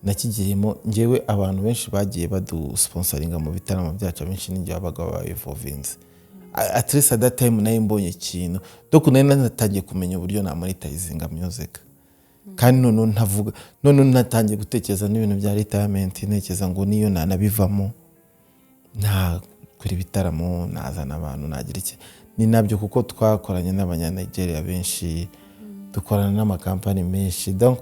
Speaker 1: nakigiyemo ngewe. Abantu benshi bagiye badusponsoringa mu bitaramo byacu, benshi ninjye babaga ba Evolvinze. At least at that time nayo mbonye ikintu, donc nari natangiye kumenya uburyo na monetizinga music. Kandi none natangiye gutekereza n'ibintu bya retirement, ntekereza ngo niyo nanabivamo nta kuri bitaramo nazana abantu nagira iki ni nabyo, kuko twakoranye n'abanyanigeria benshi, dukorana n'amakampani menshi. Donc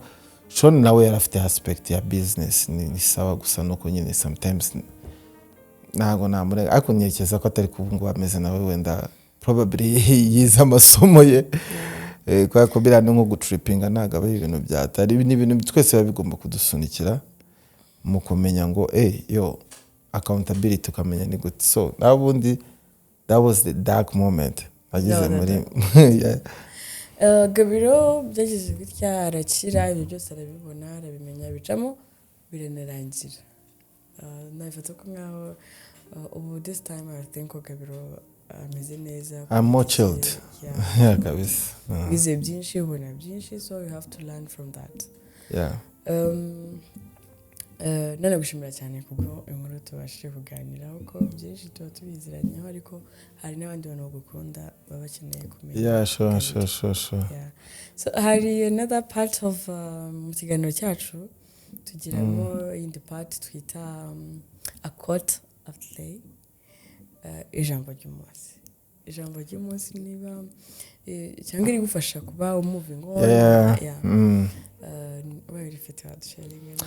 Speaker 1: Shoni nawe yarafite aspect ya business ni sawa, gusa nuko nyine sometimes ntago namurega, ariko nyekeza ko atari kubungu ameze nawe wenda probably yiza amasomo ye, kwa ko birane nko gutripinga ntago aba ibintu byatari n'ibintu twese babigomba kudusunikira mu kumenya ngo yo accountability ukamenya ni gute. So nabundi that was the dark moment nagize muri
Speaker 2: Gabiro byagize bitya arakira, ibyo byose arabibona arabimenya bicamo biranerangira. Nafata ko nkaho ubu this time I think ko Gabiro ameze neza,
Speaker 1: I'm more chilled. Yeah, kabisa.
Speaker 2: Bize byinshi ubona byinshi, so you have to learn from that.
Speaker 1: Yeah.
Speaker 2: None gushimira cyane kubwo inkuru tubashije kuganiraho, ko byinshi tuba tubiziranyeho, ariko hari n'abandi bantu bagukunda baba bakeneye kumenya.
Speaker 1: Yeah, sure.
Speaker 2: Yeah. So hari another part of mu kiganiro cyacu tugiramo indi part twita a quote of the day, ijambo ry'umunsi. Ijambo ry'umunsi niba cyangwa iri gufasha kuba moving on. Where if it had sharing it.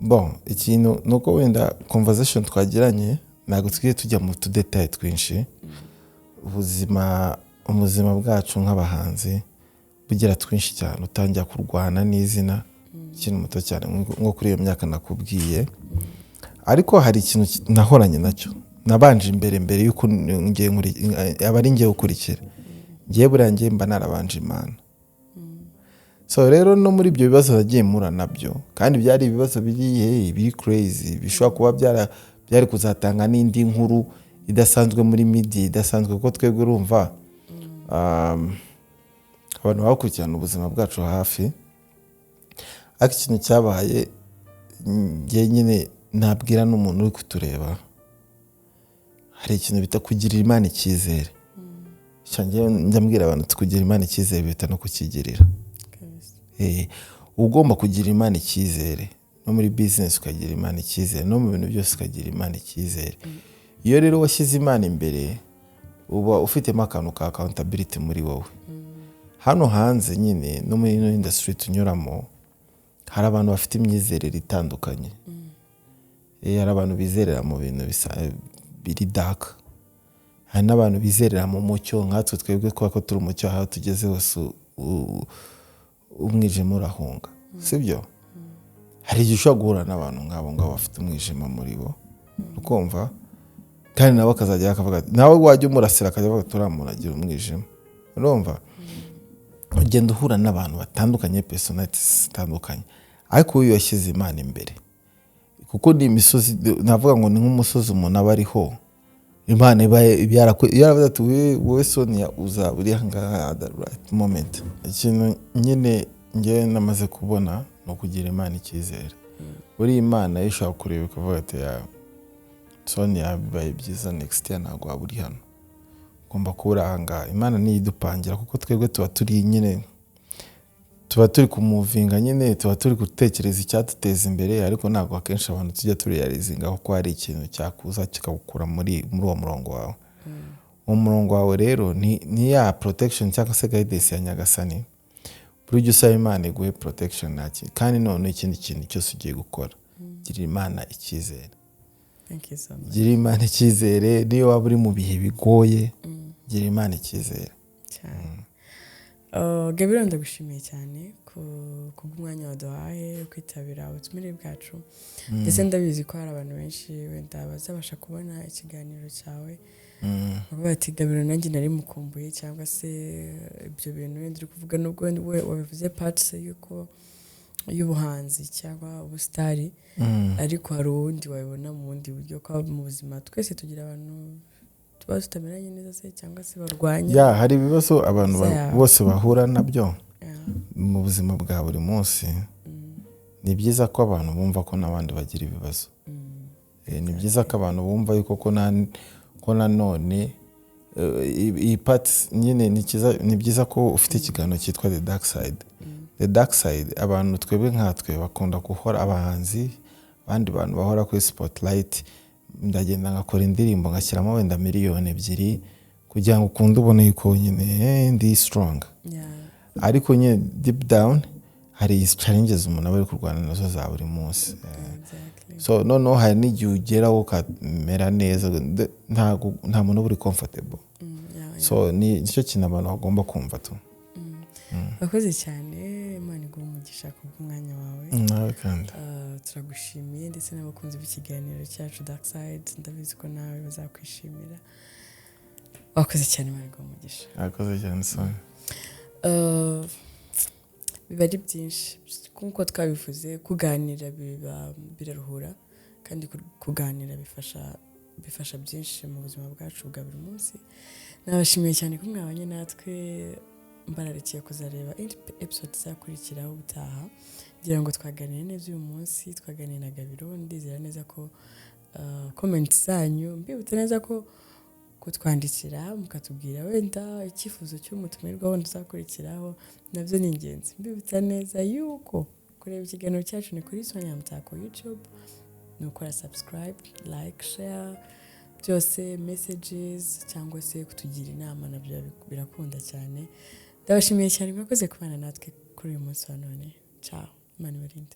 Speaker 1: Bon, ikintu nuko wenda conversation twagiranye ntago twiye tujya mu detail twinshi. Ubuzima bwacu nk'abahanzi bugira twinshi cyane, utangira kurwana n'izina ikintu muto cyane nko kuri iyo myaka nakubwiye. Ariko hari ikintu nahoranye nacyo, nabanje imbere yuko ngiye abari ngiye gukurikira, ngiye burangiye mba narabanje Imana. So rero no muri ibyo bibazo nagiye mura nabyo, kandi byari ibibazo biri crazy, bishobora kuba byari kuzatanga n'indi nkuru idasanzwe muri media idasanzwe, kuko twebwe urumva abantu bakurikirana ubuzima bwacu hafi. Ariko ikintu cyabaye ngiye nyine nabwira n'umuntu uri kutureba, hari ikintu bita kugirira Imana icyizere. Cyangwa njyambwira abantu kugira Imana icyizere bita no kukigirira. Ugomba kugira Imana icyizere, no muri business ukagira Imana icyizere, no mu bintu byose ukagira Imana icyizere. Iyo rero washyize Imana imbere, uba ufitemo akantu ka accountability muri wowe. Hano hanze nyine no muri ino industry tunyuramo, hari abantu bafite imyizerere itandukanye. Hari abantu bizerera mu bintu biri dark, hari n'abantu bizerera mu mucyo, nkatwe twebwe ko turi umucyo aho tugeze hose umwijima urahunga, sibyo? Hari igihe ushobora guhura n'abantu nk'abo bafite umwijima muri bo, ukumva, kandi nabo akazajya akavuga nawe wajya umurasira akajya avuga turamuragira umwijima, urumva? Ugenda uhura n'abantu batandukanye, personalities zitandukanye, ariko uyu yashyize Imana imbere kuko ni imisozi navuga ngo ni nk'umusozi umuntu aba ariho Imana iba yaravuze ati wowe Sonia uza uri ahangaha at the right moment. Ikintu nyine ngewe namaze kubona no kugira Imana icyizere buri Imana ishaka kureba ikavuga ati ya Sonia bibaye byiza next year ntabwo waba uri hano ugomba kubura ahangaha. Imana niyo idupangira kuko twebwe tuba turi nyine tuba turi kumuvinga nyine tuba turi gutekereza icyatuteza imbere ariko ntabwo akenshi abantu tujya turiyarizinga kuko hari ikintu cyakuza kikagukura muri uwo murongo wawe. Uwo murongo wawe rero ni ya protection cyangwa se guidance ya Nyagasani buryo usaba Imana iguhe protection naki kandi none ikindi kintu cyose ugiye gukora gira Imana icyizere.
Speaker 2: Thank you so much.
Speaker 1: Gira Imana icyizere niyo waba uri mu bihe bigoye gira Imana icyizere.
Speaker 2: Gabriel ndagushimiye cyane ku bw'umwanya waduhaye kwitabira ubutumire bwacu ndetse ndabizi ko hari abantu benshi wenda bazabasha kubona ikiganiro cyawe bavuga ati Gabriel nanjye nari mukumbuye cyangwa se ibyo bintu wenda uri kuvuga nubwo wabivuze parts y'ubuhanzi cyangwa ubustari ariko hari uwundi wabibona mu bundi buryo ko mu buzima twese tugira abantu tuba tutameranye neza se cyangwa se barwanya
Speaker 1: hari ibibazo abantu bose bahura nabyo mu buzima bwa buri munsi. Ni byiza ko abantu bumva ko n'abandi bagira ibibazo. Ni byiza ko abantu bumva yuko ko nanone iyi part nyine ni byiza ko ufite ikiganiro cyitwa The Dark Side. The Dark Side abantu twebwe nkatwe bakunda guhora abahanzi abandi bantu bahora kuri spotlight ndagenda ngakora indirimbo ngashyiramo wenda 2 miliyoni kugira ngo ukunde ubone yuko nyine ndi strong. Ariko nyine deep down hari challenges umuntu aba ari kurwana nazo za buri munsi. So no hari n'igihe ugeraho ukamera neza nta muntu uri comfortable. So ni cyo kintu abantu bagomba kumva tu.
Speaker 2: Bakoze cyane Imana iguhe umugisha ku bw'umwanya wawe.
Speaker 1: Nawe kandi
Speaker 2: turagushimiye ndetse n'abakunzi b'ikiganiro cyacu Dark Side ndabizi ko nawe bazakwishimira. Bakoze cyane Imana iguhe umugisha.
Speaker 1: Bakoze cyane Sonia.
Speaker 2: Biba ari byinshi kuko twabivuze kuganira biraruhura kandi kuganira bifasha byinshi mu buzima bwacu bwa buri munsi. Nabashimiye cyane ko mwabanye natwe mbararikiye kuzareba episode zakurikiraho ubutaha ngira ngo twaganire neza uyu munsi twaganira na Gabriel ndizera neza ko comments zanyu mbibutse neza ko kutwandikira mukatubwira wenda icyifuzo cy'umutumirwa wenda uzakurikiraho nabyo ni ingenzi. Mbibutsa neza yuko kureba ikiganiro cyacu ni kuri Sonia Mutako YouTube no gukora subscribe like share byose messages cyangwa se kutugira inama nabyo birakunda cyane. Ndabashimiye cyane mwakoze kubana natwe kuri uyu munsi wa none. Ciao. Imana ibarinde.